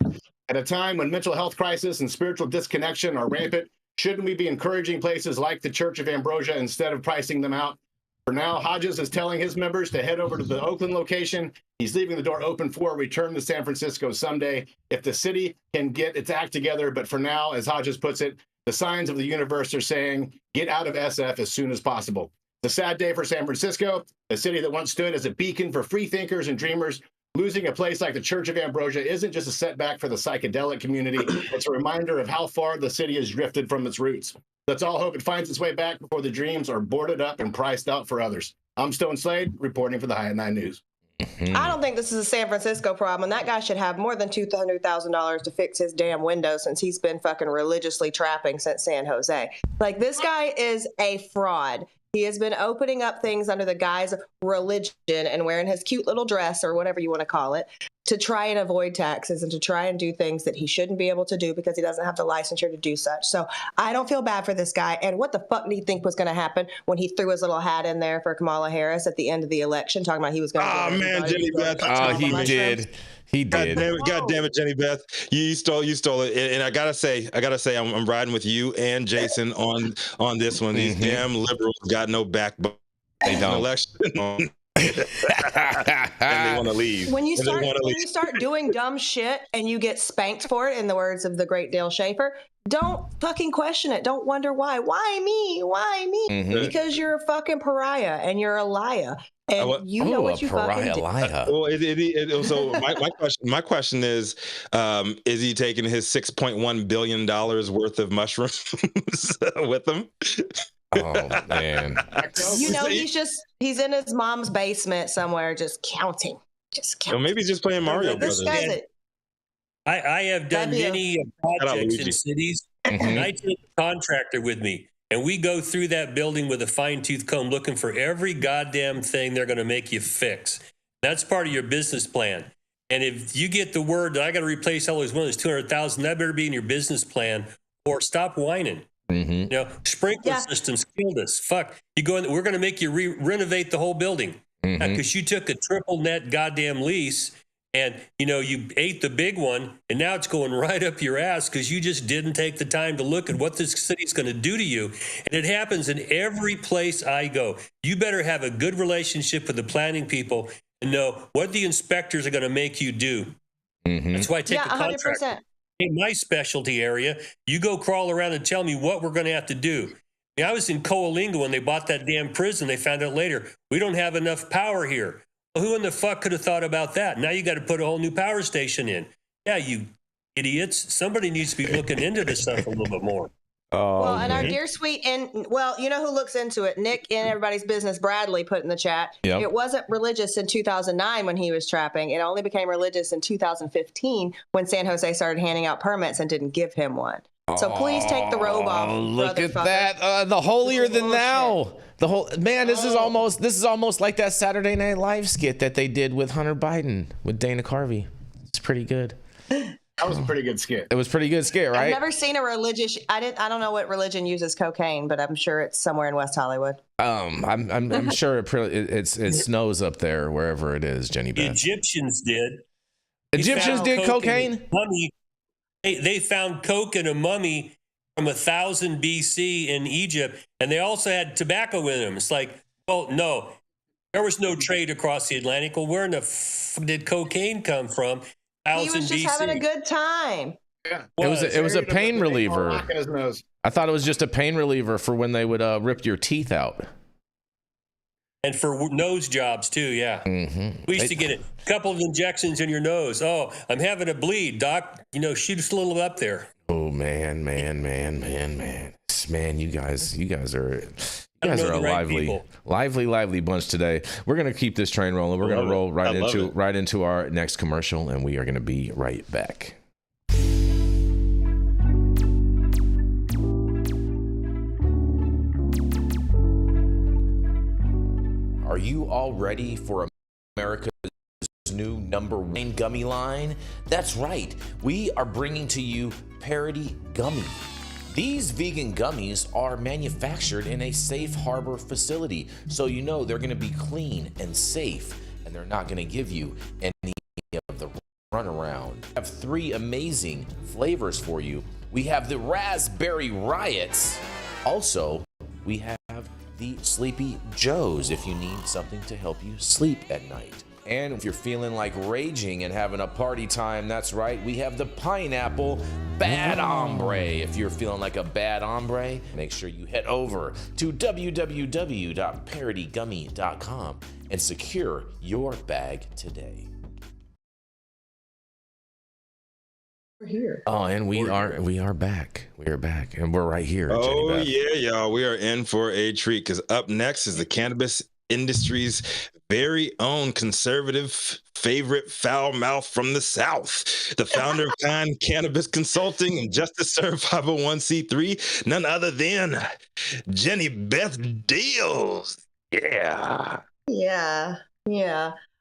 At a time when mental health crisis and spiritual disconnection are rampant, shouldn't we be encouraging places like the Church of Ambrosia instead of pricing them out? For now, Hodges is telling his members to head over to the Oakland location. He's leaving the door open for a return to San Francisco someday if the city can get its act together. But for now, as Hodges puts it, the signs of the universe are saying, get out of SF as soon as possible. It's a sad day for San Francisco, a city that once stood as a beacon for free thinkers and dreamers. Losing a place like the Church of Ambrosia isn't just a setback for the psychedelic community. It's a reminder of how far the city has drifted from its roots. Let's all hope it finds its way back before the dreams are boarded up and priced out for others. I'm Stone Slade, reporting for the High at 9 News. I don't think this is a San Francisco problem. That guy should have more than $200,000 to fix his damn window since he's been fucking religiously trapping since San Jose. Like, this guy is a fraud. He has been opening up things under the guise of religion and wearing his cute little dress or whatever you want to call it to try and avoid taxes and to try and do things that he shouldn't be able to do because he doesn't have the licensure to do such. So I don't feel bad for this guy. And what the fuck do you think was going to happen when he threw his little hat in there for Kamala Harris at the end of the election, talking about he was going to... Oh, man, Jenny Beth. Oh, he did. He did. God damn it, Jenny Beth. You stole it. And I gotta say, I'm riding with you and Jason on this one. These damn liberals got no backbone. They don't. Election. And they want to leave. When you start doing dumb shit and you get spanked for it, in the words of the great Dale Schafer, don't fucking question it. Don't wonder why. Why me? Why me? Mm-hmm. Because you're a fucking pariah and you're a liar. And you know what you fucking do. Well, so my question is he taking his $6.1 billion worth of mushrooms with him? Oh man! You know, he's in his mom's basement somewhere, just counting. Well, maybe he's just playing Mario Brothers. I have done many projects in cities, and I take a contractor with me, and we go through that building with a fine-tooth comb looking for every goddamn thing they're going to make you fix. That's part of your business plan. And if you get the word that I got to replace all those windows, $200,000, that better be in your business plan, or stop whining. Mm-hmm. You know, sprinkler systems killed us. Fuck, you go in, we're going to make you renovate the whole building because you took a triple net goddamn lease and, you know, you ate the big one and now it's going right up your ass because you just didn't take the time to look at what this city's going to do to you. And it happens in every place I go. You better have a good relationship with the planning people and know what the inspectors are going to make you do. Mm-hmm. That's why I take a contract. 100%. In my specialty area, you go crawl around and tell me what we're going to have to do. I mean, I was in Coalinga when they bought that damn prison. They found out later, we don't have enough power here. Well, who in the fuck could have thought about that? Now you got to put a whole new power station in. Yeah, you idiots. Somebody needs to be looking into this stuff a little bit more. Oh, well, and our dear sweet, you know who looks into it? Nick in Everybody's Business, Bradley, put in the chat. Yep. It wasn't religious in 2009 when he was trapping. It only became religious in 2015 when San Jose started handing out permits and didn't give him one. So please take the robe off. Look at that! The holier than thou. The whole man. This is almost like that Saturday Night Live skit that they did with Hunter Biden with Dana Carvey. It's pretty good. That was a pretty good skit. It was a pretty good skit, right? I've never seen a religious. I don't know what religion uses cocaine, but I'm sure it's somewhere in West Hollywood. I'm sure it snows up there wherever it is. Jenny Beth. The Egyptians did. Egyptians did cocaine. Mummy. They found coke in a mummy from 1000 BC in Egypt, and they also had tobacco in them. It's like, well, no, there was no trade across the Atlantic. Well, where in the did cocaine come from? He was just having a good time. Yeah. It was a pain reliever. I thought it was just a pain reliever for when they would rip your teeth out. And for nose jobs too, yeah. Mm-hmm. We used to get a couple of injections in your nose. Oh, I'm having a bleed, doc. You know, shoot us a little up there. Oh man, you guys are a lively bunch today. We're gonna keep this train rolling. We're gonna roll right into our next commercial, and we are gonna be right back. Are you all ready for America's new #1 gummy line? That's right. We are bringing to you Parody Gummy. These vegan gummies are manufactured in a safe harbor facility, so you know they're going to be clean and safe, and they're not going to give you any of the runaround. We have 3 amazing flavors for you. We have the Raspberry Riots. Also, we have the Sleepy Joes if you need something to help you sleep at night. And if you're feeling like raging and having a party time, that's right, we have the Pineapple Bad Hombre. If you're feeling like a bad hombre, make sure you head over to www.parodygummy.com and secure your bag today. We're here. Oh, and we are back. We are back, and we're right here. Oh yeah, y'all. We are in for a treat because up next is the Cannabis industry's very own conservative favorite foul mouth from the South, the founder of Kind Cannabis Consulting and just to serve 501c3, none other than Jenny Beth Dills. Yeah.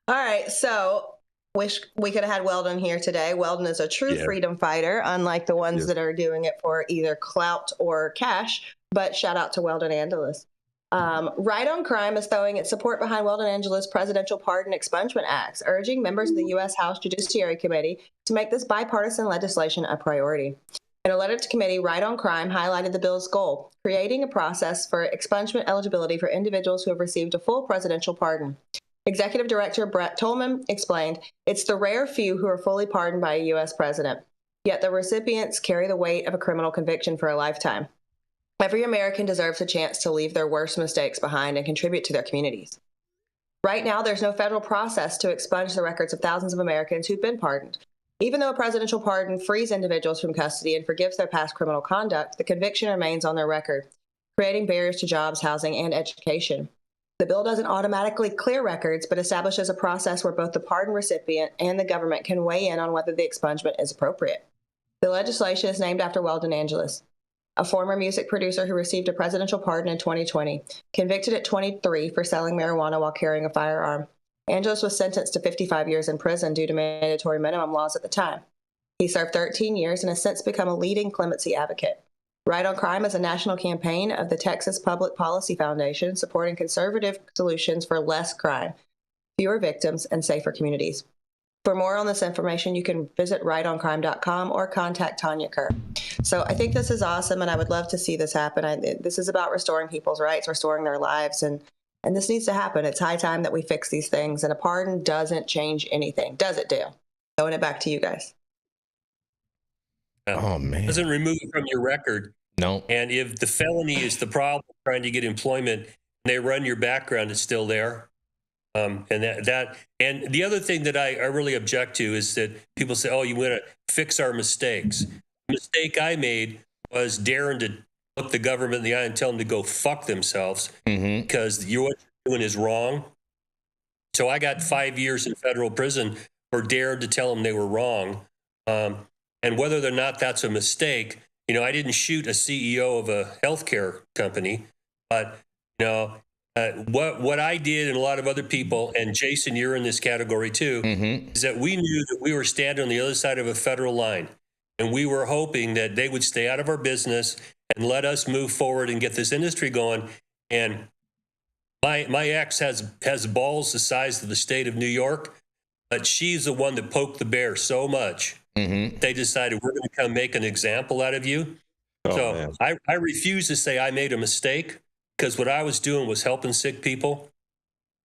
All right, so wish we could have had Weldon here today. Weldon is a true freedom fighter, unlike the ones that are doing it for either clout or cash. But shout out to Weldon Angeles. Right on Crime is throwing its support behind Weldon Angeles' Presidential Pardon Expungement Acts, urging members of the U.S. House Judiciary Committee to make this bipartisan legislation a priority. In a letter to committee, Right on Crime highlighted the bill's goal, creating a process for expungement eligibility for individuals who have received a full presidential pardon. Executive Director Brett Tolman explained, it's the rare few who are fully pardoned by a U.S. president, yet the recipients carry the weight of a criminal conviction for a lifetime. Every American deserves a chance to leave their worst mistakes behind and contribute to their communities. Right now, there's no federal process to expunge the records of thousands of Americans who've been pardoned. Even though a presidential pardon frees individuals from custody and forgives their past criminal conduct, the conviction remains on their record, creating barriers to jobs, housing, and education. The bill doesn't automatically clear records, but establishes a process where both the pardon recipient and the government can weigh in on whether the expungement is appropriate. The legislation is named after Weldon Angeles, a former music producer who received a presidential pardon in 2020, convicted at 23 for selling marijuana while carrying a firearm. Angeles was sentenced to 55 years in prison due to mandatory minimum laws at the time. He served 13 years and has since become a leading clemency advocate. Right on Crime is a national campaign of the Texas Public Policy Foundation supporting conservative solutions for less crime, fewer victims, and safer communities. For more on this information, you can visit rightoncrime.com or contact Tanya Kerr. So I think this is awesome, and I would love to see this happen. This is about restoring people's rights, restoring their lives, and this needs to happen. It's high time that we fix these things, and a pardon doesn't change anything. Does it, Dale? Throwing it back to you guys. Oh, man. It doesn't remove it from your record. No. And if the felony is the problem, trying to get employment, and they run your background, it's still there. And the other thing that I really object to is that people say, oh, you want to fix our mistakes. The mistake I made was daring to look the government in the eye and tell them to go fuck themselves because what you're doing is wrong. So I got 5 years in federal prison for daring to tell them they were wrong. And whether or not that's a mistake, I didn't shoot a CEO of a healthcare company, but, what I did and a lot of other people, and Jason, you're in this category too, is that we knew that we were standing on the other side of a federal line, and we were hoping that they would stay out of our business and let us move forward and get this industry going. And my ex has balls the size of the state of New York, but she's the one that poked the bear so much. They decided we're going to come make an example out of you. I refuse to say I made a mistake. Because what I was doing was helping sick people.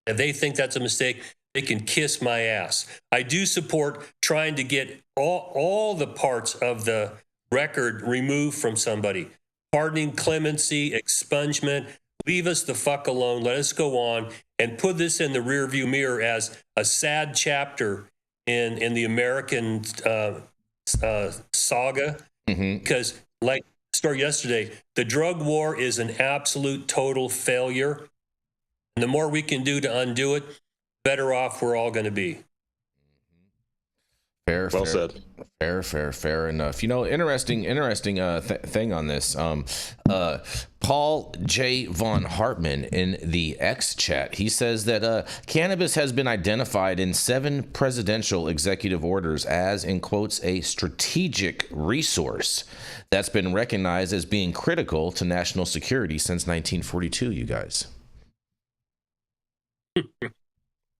If they think that's a mistake, they can kiss my ass. I do support trying to get all the parts of the record removed from somebody. Pardoning, clemency, expungement. Leave us the fuck alone. Let us go on and put this in the rearview mirror as a sad chapter in the American saga. Because like story yesterday, the drug war is an absolute total failure. And the more we can do to undo it, better off we're all going to be. Fair said. Fair enough. Interesting thing on this. Paul J. Von Hartman in the X chat, he says that cannabis has been identified in 7 presidential executive orders as, in quotes, a strategic resource that's been recognized as being critical to national security since 1942, you guys.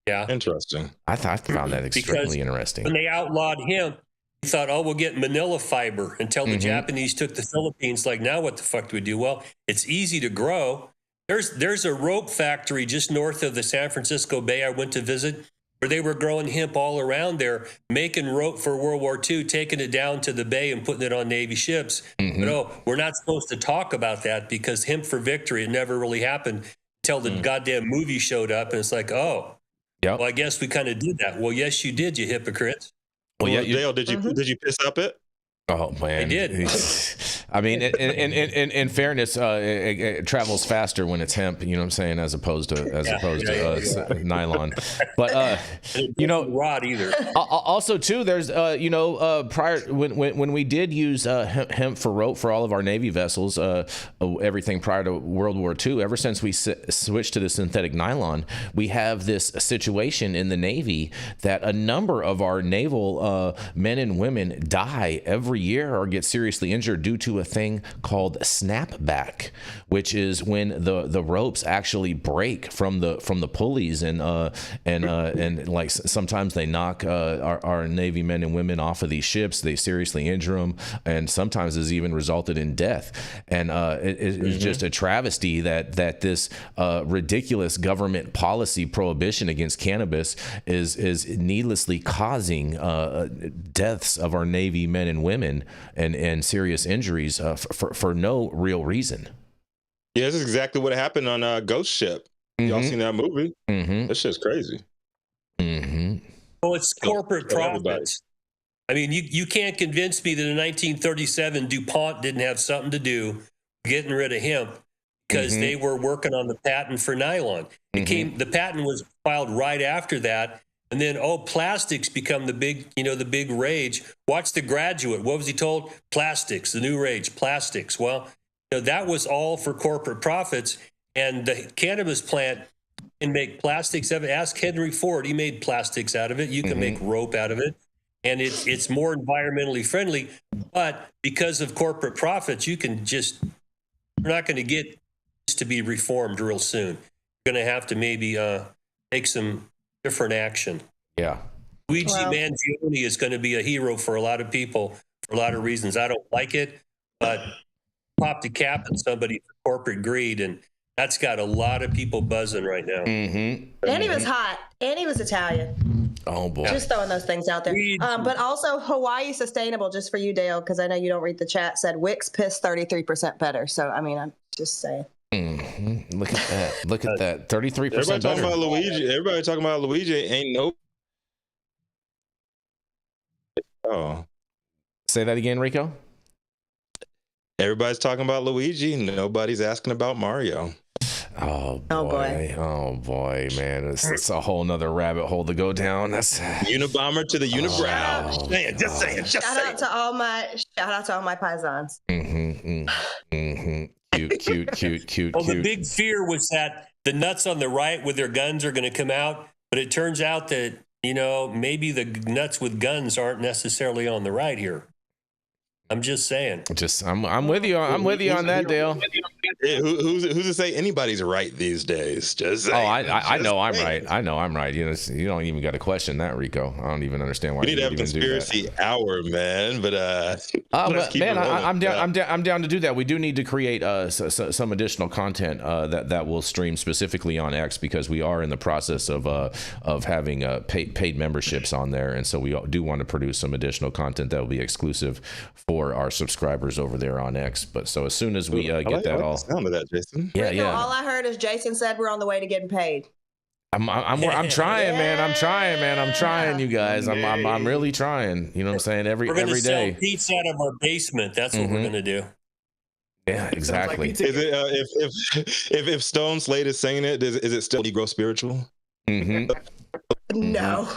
Yeah. Interesting. I found that extremely interesting. When they outlawed hemp, he thought, oh, we'll get manila fiber until the Japanese took the Philippines. Like, now what the fuck do we do? Well, it's easy to grow. There's a rope factory just north of the San Francisco Bay I went to visit where they were growing hemp all around there, making rope for World War II, taking it down to the Bay and putting it on Navy ships. But, we're not supposed to talk about that because hemp for victory, it never really happened until the goddamn movie showed up. And it's like, oh, well, I guess we kind of did that. Well, yes, you did, you hypocrites. Well, Dale, did you piss up it? Oh man, I did. I mean, in fairness, it travels faster when it's hemp. You know what I'm saying, as opposed to nylon. But rod either. Also, too, there's prior when we did use hemp for rope for all of our Navy vessels, everything prior to World War II. Ever since we switched to the synthetic nylon, we have this situation in the Navy that a number of our naval men and women die every year or get seriously injured due to a thing called snapback, which is when the ropes actually break from the pulleys and like sometimes they knock our Navy men and women off of these ships. They seriously injure them, and sometimes has even resulted in death. And it's just a travesty that this ridiculous government policy prohibition against cannabis is needlessly causing deaths of our Navy men and women and serious injuries for no real reason. Yeah, this is exactly what happened on Ghost Ship. Y'all seen that movie? That shit's crazy. Well, it's corporate profits. I mean, you can't convince me that in 1937 DuPont didn't have something to do getting rid of hemp because they were working on the patent for nylon. The patent was filed right after that. And then, plastics become the big rage. Watch The Graduate. What was he told? Plastics, the new rage, plastics. Well, that was all for corporate profits. And the cannabis plant can make plastics of it. Ask Henry Ford. He made plastics out of it. You can make rope out of it. And it's more environmentally friendly. But because of corporate profits, you're not going to get this to be reformed real soon. You're going to have to maybe take some different action. Yeah. Luigi Mangione is going to be a hero for a lot of people for a lot of reasons. I don't like it, but popped a cap on somebody for corporate greed, and that's got a lot of people buzzing right now. And he was hot, and he was Italian. Oh boy! Just throwing those things out there. But also Hawaii Sustainable, just for you, Dale, because I know you don't read the chat, said Wicks piss 33% better. So I mean, I'm just saying. Look at that! Look at that! 33% better. Everybody talking about Luigi. Ain't no. Oh. Say that again, Rico. Everybody's talking about Luigi. Nobody's asking about Mario. Oh boy, man, it's a whole nother rabbit hole to go down. That's Unabomber to the unibrow. Just saying. Shout out to all my paisans. Cute. Well, the big fear was that the nuts on the right with their guns are going to come out, but it turns out that maybe the nuts with guns aren't necessarily on the right here. I'm just saying. I'm with you. I'm with you on that, Dale. Who's to say anybody's right these days? Just saying. I know I'm right. I know I'm right. You don't even got to question that, Rico. I don't even understand why we need to have conspiracy hour, man. But man, I'm down to do that. We do need to create some additional content that will stream specifically on X, because we are in the process of having paid memberships on there, and so we do want to produce some additional content that will be exclusive for our subscribers over there on X. But so as soon as we get that all. Sound of that, Jason. Yeah. All I heard is Jason said we're on the way to getting paid. I'm trying, man. I'm trying, you guys. I'm really trying. You know what I'm saying? Every day. We're going to sell pizza out of our basement. That's what we're going to do. Yeah, exactly. Is it if Stone Slade is saying it? Is it still Negro spiritual? No.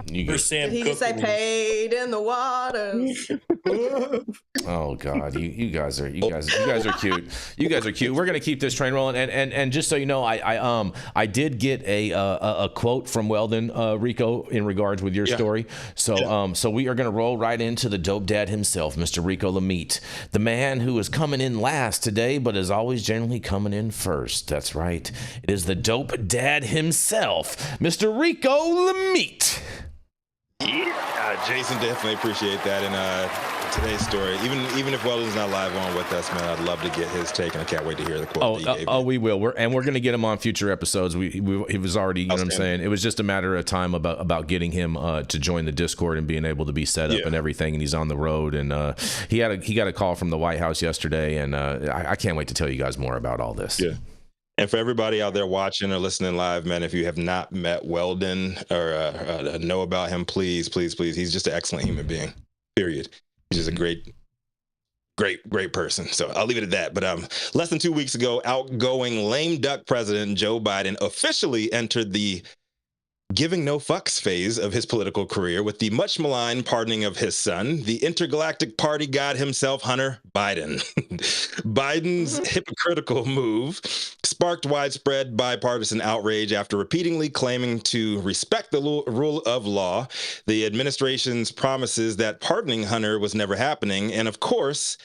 Did he just say paid in the waters? Oh God, you guys are cute. You guys are cute. We're gonna keep this train rolling, and just so you know, I did get a quote from Weldon, Rico, in regards with your story. So we are gonna roll right into the dope dad himself, Mr. Rico Lamitte, the man who is coming in last today, but is always generally coming in first. That's right. It is the dope dad himself, Mr. Rico Lamitte. Yeah, Jason, definitely appreciate that. And today's story, even if Weldon's not live on with us, man, I'd love to get his take, and I can't wait to hear the quote. We will. We're going to get him on future episodes. He was already, you know what I'm saying? It was just a matter of time about getting him to join the Discord and being able to be set up and everything. And he's on the road, and he got a call from the White House yesterday, and I can't wait to tell you guys more about all this. Yeah. And for everybody out there watching or listening live, man, if you have not met Weldon or know about him, please. He's just an excellent human being, period. He's just a great person. So I'll leave it at that. But less than 2 weeks ago, outgoing lame duck President Joe Biden officially entered the giving no fucks phase of his political career with the much maligned pardoning of his son, the intergalactic party god himself, Hunter Biden. Biden's hypocritical move sparked widespread bipartisan outrage after repeatedly claiming to respect the rule of law, the administration's promises that pardoning Hunter was never happening, and of course,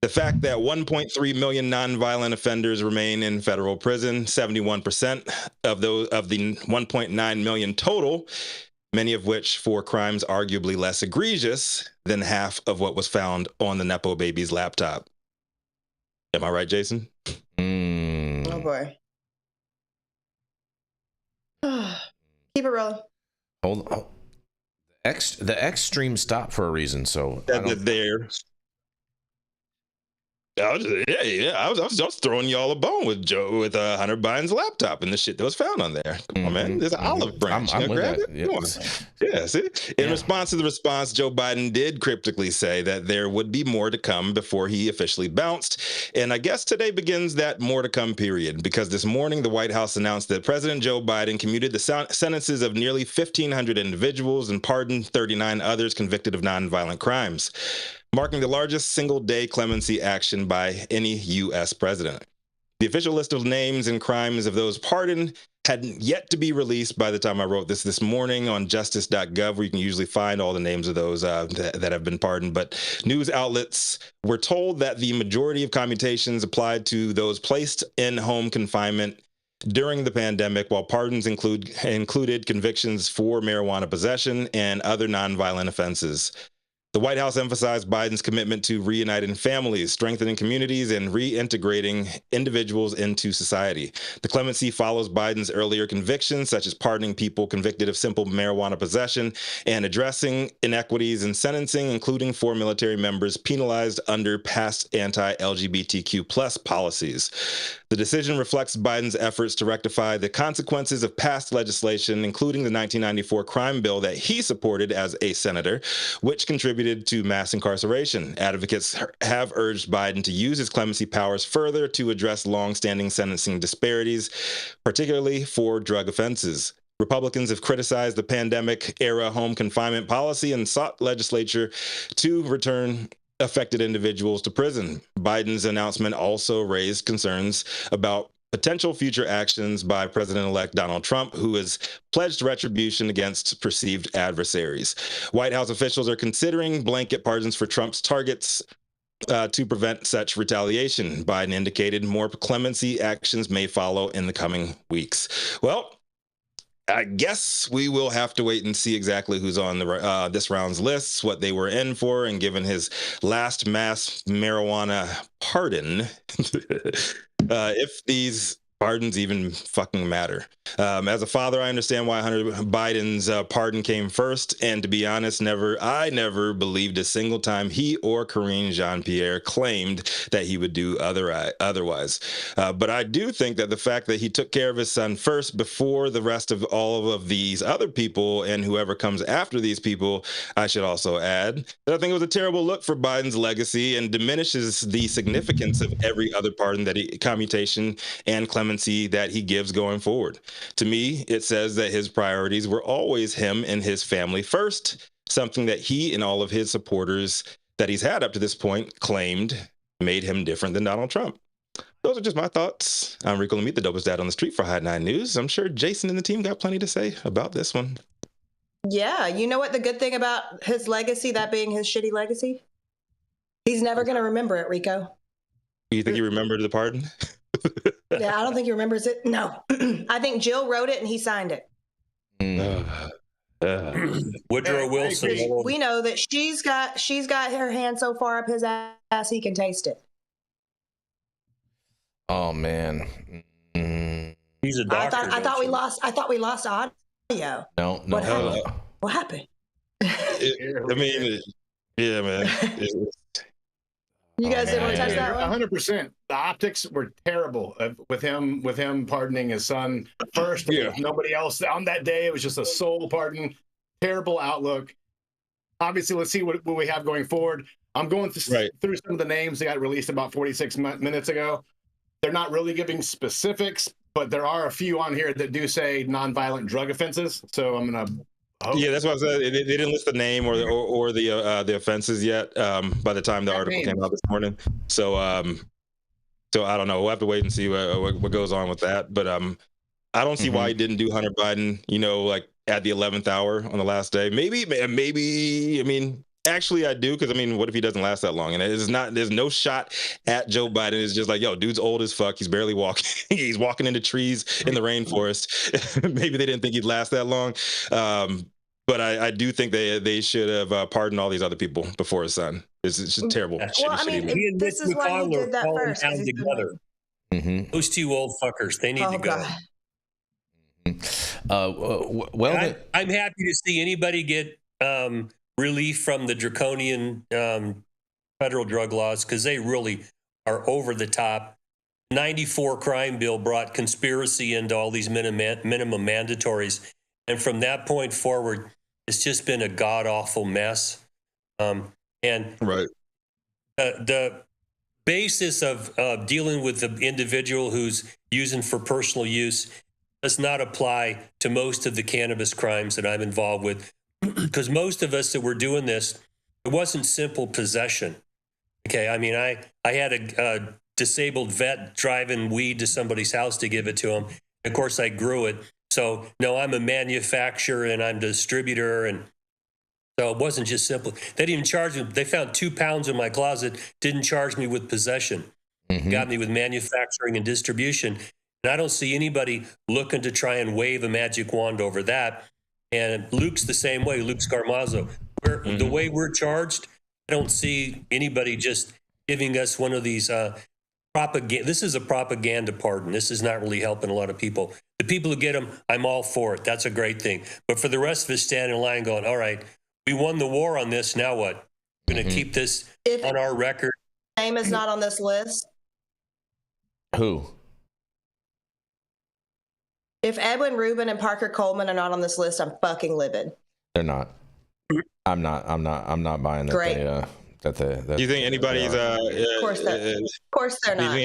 the fact that 1.3 million nonviolent offenders remain in federal prison, 71% of the 1.9 million total, many of which for crimes arguably less egregious than half of what was found on the Nepo baby's laptop. Am I right, Jason? Oh boy. Keep it rolling. Hold on. The extreme stop for a reason. So there. I was throwing y'all a bone with Hunter Biden's laptop and the shit that was found on there. Come on, man. There's an olive branch. I'm with that. Yeah, see? In response to the response, Joe Biden did cryptically say that there would be more to come before he officially bounced. And I guess today begins that more to come period, because this morning the White House announced that President Joe Biden commuted the sentences of nearly 1,500 individuals and pardoned 39 others convicted of nonviolent crimes, marking the largest single-day clemency action by any U.S. president. The official list of names and crimes of those pardoned had yet to be released by the time I wrote this morning on justice.gov, where you can usually find all the names of those that have been pardoned. But news outlets were told that the majority of commutations applied to those placed in home confinement during the pandemic, while pardons included convictions for marijuana possession and other nonviolent offenses. The White House emphasized Biden's commitment to reuniting families, strengthening communities, and reintegrating individuals into society. The clemency follows Biden's earlier convictions, such as pardoning people convicted of simple marijuana possession and addressing inequities in sentencing, including for military members penalized under past anti-LGBTQ+ policies. The decision reflects Biden's efforts to rectify the consequences of past legislation, including the 1994 crime bill that he supported as a senator, which contributed to mass incarceration. Advocates have urged Biden to use his clemency powers further to address long-standing sentencing disparities, particularly for drug offenses. Republicans have criticized the pandemic-era home confinement policy and sought legislature to return affected individuals to prison. Biden's announcement also raised concerns about potential future actions by President-elect Donald Trump, who has pledged retribution against perceived adversaries. White House officials are considering blanket pardons for Trump's targets to prevent such retaliation. Biden indicated more clemency actions may follow in the coming weeks. Well, I guess we will have to wait and see exactly who's on this round's lists, what they were in for, and given his last mass marijuana pardon, if these pardons even fucking matter. As a father, I understand why Hunter Biden's pardon came first, and to be honest, I never believed a single time he or Karine Jean-Pierre claimed that he would do otherwise. But I do think that the fact that he took care of his son first before the rest of all of these other people and whoever comes after these people, I should also add that I think it was a terrible look for Biden's legacy and diminishes the significance of every other pardon commutation and clemency that he gives going forward. To me, it says that his priorities were always him and his family first, something that he and all of his supporters that he's had up to this point claimed made him different than Donald Trump. Those are just my thoughts. I'm Rico Lamitte, the dopest dad on the street for Hot 9 News. I'm sure Jason and the team got plenty to say about this one. Yeah, you know what the good thing about his legacy, that being his shitty legacy? He's never going to remember it, Rico. You think he remembered the pardon? Yeah, I don't think he remembers it. No. I think Jill wrote it and he signed it. Woodrow Wilson. We know that she's got her hand so far up his ass he can taste it. Oh man. He's a doctor. I thought we lost audio. No. What happened? Yeah, man. You guys didn't want to touch that one? 100%. The optics were terrible with him pardoning his son first. Yeah. Nobody else on that day. It was just a sole pardon. Terrible outlook. obviously, let's see what we have going forward. I'm going through some of the names that got released about 46 minutes ago. They're not really giving specifics, but there are a few on here that do say nonviolent drug offenses. So I'm gonna. Yeah, that's what I said. They didn't list the name or the offenses yet. By the time the article came out this morning, so I don't know. We'll have to wait and see what goes on with that. But I don't see why he didn't do Hunter Biden. Like at the 11th hour on the last day. Maybe. I mean, actually, I do, because I mean, what if he doesn't last that long? And there's no shot at Joe Biden. It's just like, yo, dude's old as fuck. He's barely walking. He's walking into trees in the rainforest. Maybe they didn't think he'd last that long. But I do think they should have pardoned all these other people before his son. It's just terrible. Well, I mean, this is why he did that first. Together. Those two old fuckers, they need to go. I'm happy to see anybody get relief from the draconian federal drug laws, because they really are over the top. 94 crime bill brought conspiracy into all these minimum mandatories. And from that point forward, it's just been a god-awful mess. The basis of dealing with the individual who's using for personal use does not apply to most of the cannabis crimes that I'm involved with, because most of us that were doing this, it wasn't simple possession. Okay, I mean, I had a disabled vet driving weed to somebody's house to give it to him. Of course, I grew it. So, no, I'm a manufacturer and I'm a distributor. And so it wasn't just simple. They didn't even charge me. They found 2 pounds in my closet, didn't charge me with possession. Got me with manufacturing and distribution. And I don't see anybody looking to try and wave a magic wand over that. And Luke's the same way, Luke Scarmazzo. The way we're charged, I don't see anybody just giving us one of these propaganda. This is a propaganda pardon. This is not really helping a lot of people. The people who get them, I'm all for it. That's a great thing. But for the rest of us standing in line going, all right, we won the war on this. Now what? We're going to keep this on our record. Name is not on this list. Who? If Edwin Rubin and Parker Coleman are not on this list, I'm fucking livid. They're not. I'm not buying that. Great. Do you think anybody's? Of course they're not.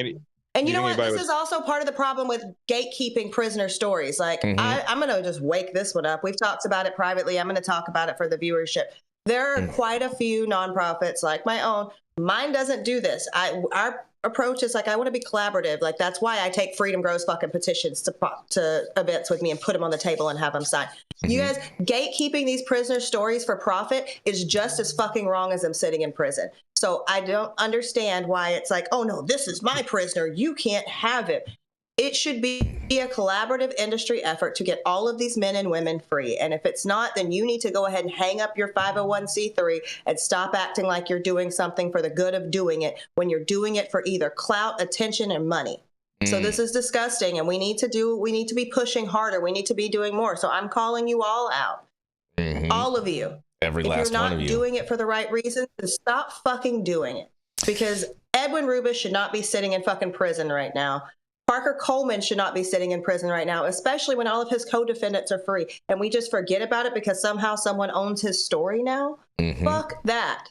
And you know what? This is also part of the problem with gatekeeping prisoner stories. Like, I'm going to just wake this one up. We've talked about it privately. I'm going to talk about it for the viewership. There are quite a few nonprofits like my own. Mine doesn't do this. Our approach is like, I want to be collaborative. Like, that's why I take Freedom Grows fucking petitions to events with me and put them on the table and have them sign. You guys, gatekeeping these prisoner stories for profit is just as fucking wrong as them sitting in prison. So I don't understand why it's like, oh no, this is my prisoner. You can't have it. It should be a collaborative industry effort to get all of these men and women free. And if it's not, then you need to go ahead and hang up your 501c3 and stop acting like you're doing something for the good of doing it when you're doing it for either clout, attention, and money. So this is disgusting, and we need to be pushing harder. We need to be doing more. So I'm calling you all out. All of you. Every last one of you. If you're not doing it for the right reasons, then stop fucking doing it. Because Edwin Rubis should not be sitting in fucking prison right now. Parker Coleman should not be sitting in prison right now, especially when all of his co-defendants are free. And we just forget about it because somehow someone owns his story now. Fuck that.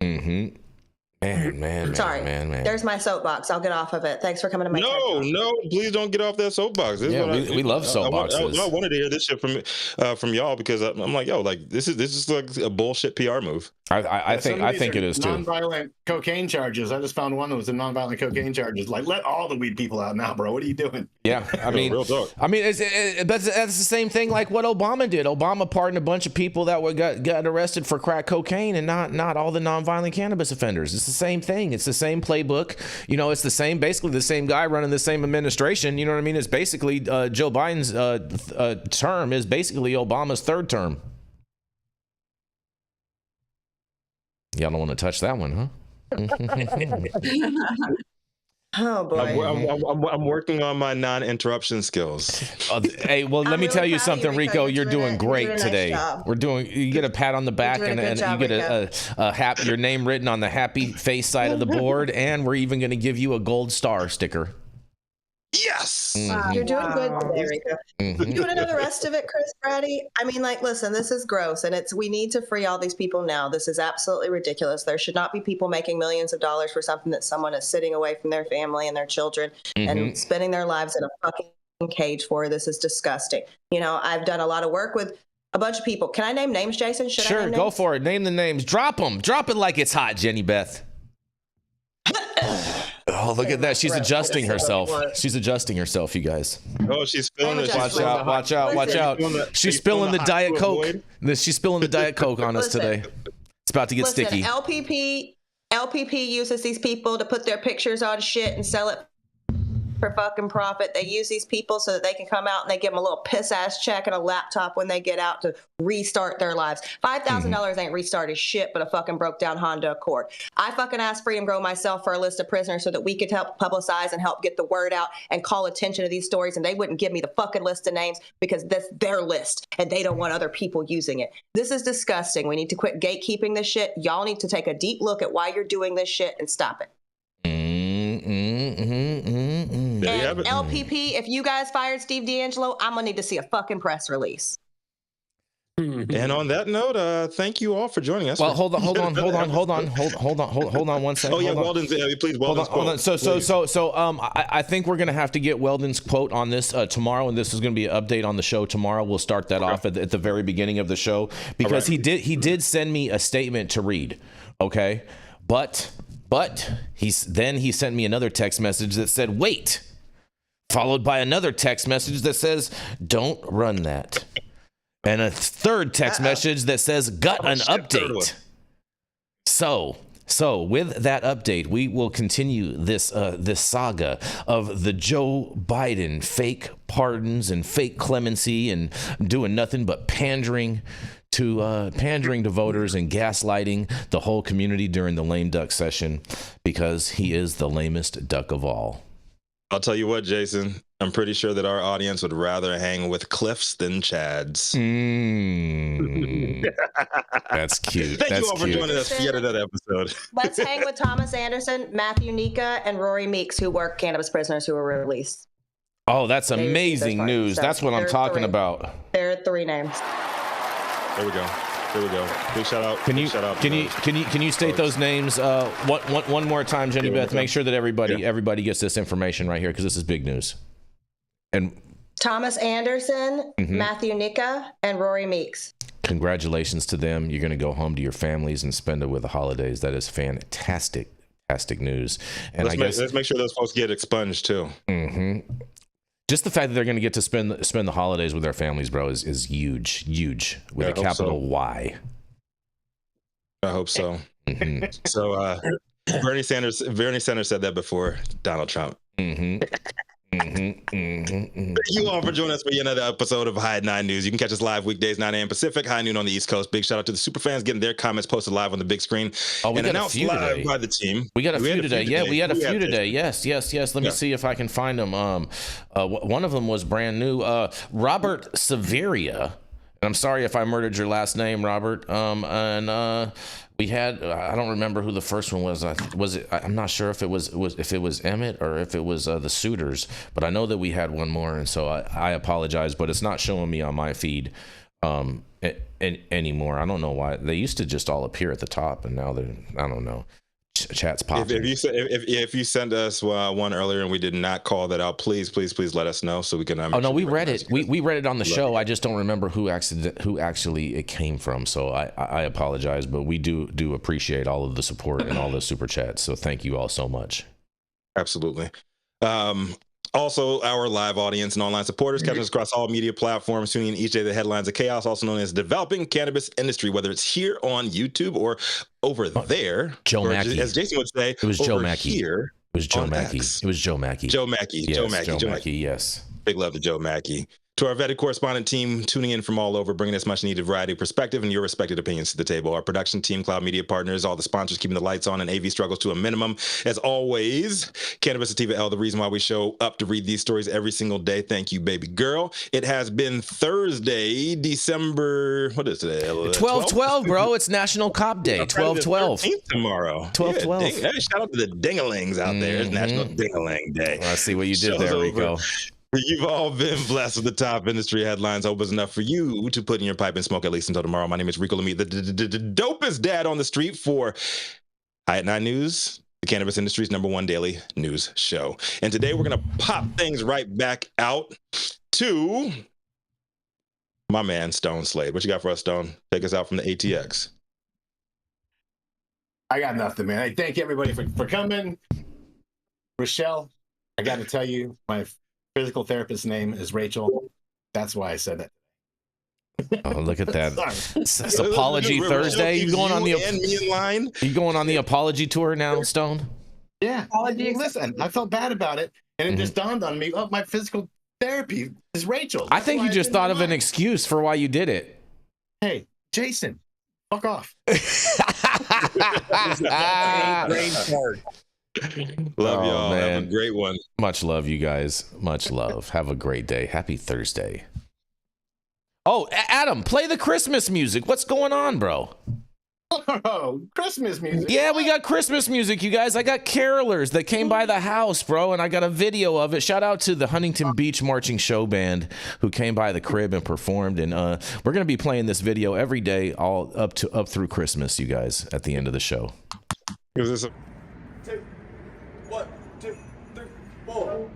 Man. Sorry. There's my soapbox. I'll get off of it. Thanks for coming to my No, please don't get off that soapbox. We love soapboxes. I wanted to hear this shit from y'all, because I'm like, yo, like this is like a bullshit PR move. I think it is too. Nonviolent cocaine charges. I just found one that was a nonviolent cocaine charges. Like, let all the weed people out now, bro. What are you doing? Yeah, I mean, real talk. I mean, that's the same thing like what Obama did. Obama pardoned a bunch of people that got arrested for crack cocaine, and not all the nonviolent cannabis offenders. It's the same thing. It's the same playbook. You know, it's basically the same guy running the same administration. You know what I mean? It's basically Joe Biden's term is basically Obama's third term. Y'all don't want to touch that one, huh? Oh boy! I'm working on my non-interruption skills. Hey, well, let me tell you something, Rico. You're doing great today. You get a pat on the back, and you get your name written on the happy face side of the board, and we're even going to give you a gold star sticker. Yes. You're doing good today, Rico. You want to know the rest of it, Chris Brady? I mean, like, listen, this is gross, and we need to free all these people now. This is absolutely ridiculous. There should not be people making millions of dollars for something that someone is sitting away from their family and their children and spending their lives in a fucking cage for. This is disgusting. You know, I've done a lot of work with a bunch of people. Can I name names, Jason? Sure, go for it. Name the names. Drop them. Drop it like it's hot, Jenny Beth. Oh, look at that. She's adjusting herself. She's adjusting herself, you guys. Oh, she's spilling it. Watch out, watch out, watch out. She's spilling the Diet Coke. She's spilling the Diet Coke on us today. It's about to get sticky. LPP uses these people to put their pictures on shit and sell it for fucking profit. They use these people so that they can come out and they give them a little piss ass check and a laptop when they get out to restart their lives. $5,000 ain't restarted shit but a fucking broke down Honda Accord. I fucking asked Freedom Grow myself for a list of prisoners so that we could help publicize and help get the word out and call attention to these stories, and they wouldn't give me the fucking list of names because that's their list and they don't want other people using it. This is disgusting. We need to quit gatekeeping this shit. Y'all need to take a deep look at why you're doing this shit and stop it. And LPP, if you guys fired Steve D'Angelo, I'm gonna need to see a fucking press release. And on that note, thank you all for joining us. Well, hold on one second. Oh yeah, Weldon's. Please, Weldon's hold on. So, I think we're gonna have to get Weldon's quote on this tomorrow, and this is gonna be an update on the show tomorrow. We'll start that off at the very beginning of the show because he did send me a statement to read. Okay, but he sent me another text message that said wait, followed by another text message that says don't run that, and a third text message that says got an update. So with that update, we will continue this saga of the Joe Biden fake pardons and fake clemency and doing nothing but pandering to voters and gaslighting the whole community during the lame duck session because he is the lamest duck of all. I'll tell you what, Jason, I'm pretty sure that our audience would rather hang with Cliffs than Chad's. That's cute. Thank you all for joining us for yet another episode. Let's hang with Thomas Anderson, Matthew Nika, and Rory Meeks, who work cannabis prisoners who were released. Oh, that's amazing news. That's what I'm talking about. There are 3 names. There we go. Please shout out. Can you state those names one more time, Jenny Beth? Make sure that everybody gets this information right here because this is big news. And Thomas Anderson, Matthew Nika, and Rory Meeks. Congratulations to them. You're going to go home to your families and spend it with the holidays. That is fantastic news. And let's make sure those folks get expunged too. Just the fact that they're going to get to spend the holidays with their families, bro, is huge with a capital Y. I hope so. So Bernie Sanders said that before Donald Trump. Thank you all for joining us for yet another episode of High at 9 News. You can catch us live weekdays 9 a.m. Pacific, high noon on the East Coast. Big shout out to the super fans getting their comments posted live on the big screen and announced live by the team. We got a few today. Yeah, we had a few today. Yes. Let me see if I can find them. One of them was brand new. Robert Severia. And I'm sorry if I murdered your last name, Robert. We had I don't remember who the first one was. I'm not sure if it was Emmett or if it was the Suitors, but I know that we had one more, and so I apologize, but it's not showing me on my feed anymore. I don't know why. They used to just all appear at the top, and now I don't know. Chat's popping. If you send us one earlier and we did not call that out, please let us know so we can. Oh no, we read it. We read it on the show. I just don't remember who actually it came from. So I apologize, but we do appreciate all of the support and all the super chats. So thank you all so much. Absolutely. Also, our live audience and online supporters catching us across all media platforms, tuning in each day to the headlines of chaos, also known as developing cannabis industry, whether it's here on YouTube or over there. Joe Mackey. As Jason would say, it was Joe Mackey. Here it was Joe Mackey. It was Joe Mackey. Joe Mackey. Yes. Big love to Joe Mackey. To our vetted correspondent team tuning in from all over, bringing us much needed variety of perspective and your respected opinions to the table. Our production team, Cloud Media Partners, all the sponsors keeping the lights on and AV struggles to a minimum. As always, Cannabis Sativa L, the reason why we show up to read these stories every single day. Thank you, baby girl. It has been Thursday, December, what is today? 12/12, bro. It's National Cop Day. 12/12. Tomorrow. 12/12. Yeah, shout out to the dingalings out there. It's National Dingaling Day. I see what you did there, Rico. You've all been blessed with the top industry headlines. Hope it's enough for you to put in your pipe and smoke at least until tomorrow. My name is Rico Lamitte, the dopest dad on the street for High at 9 News, the cannabis industry's #1 daily news show. And today we're going to pop things right back out to my man, Stone Slade. What you got for us, Stone? Take us out from the ATX. I got nothing, man. I thank everybody for coming. Rachelle, I got to tell you, my physical therapist's name is Rachel. That's why I said it. Oh, look at that! It's Apology Thursday. You going on the apology tour now, Stone? Yeah. Apology. Listen, I felt bad about it, and it just dawned on me. Oh, my physical therapy is Rachel. I think you just thought of an excuse for why you did it. Hey, Jason, fuck off. Love y'all. Man. Have a great one. Much love, you guys. Much love. Have a great day. Happy Thursday. Oh, Adam, play the Christmas music. What's going on, bro? Oh, Christmas music. Yeah, we got Christmas music, you guys. I got carolers that came by the house, bro, and I got a video of it. Shout out to the Huntington Beach Marching Show Band who came by the crib and performed. And we're going to be playing this video every day, all up through Christmas, you guys, at the end of the show. Is this a 1, 2, 3, 4.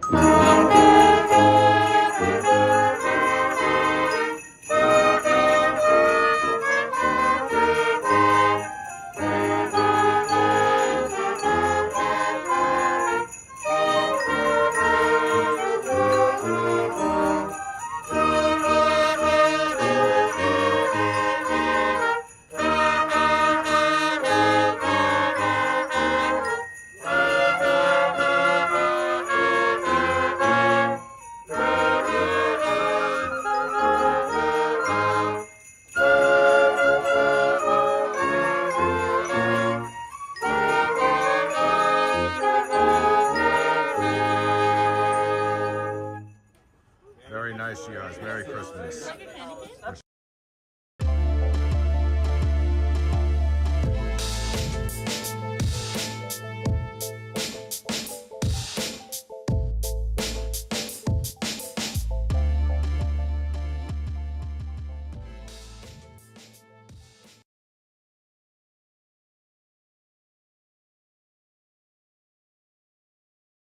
Very nice, you guys. Merry Christmas.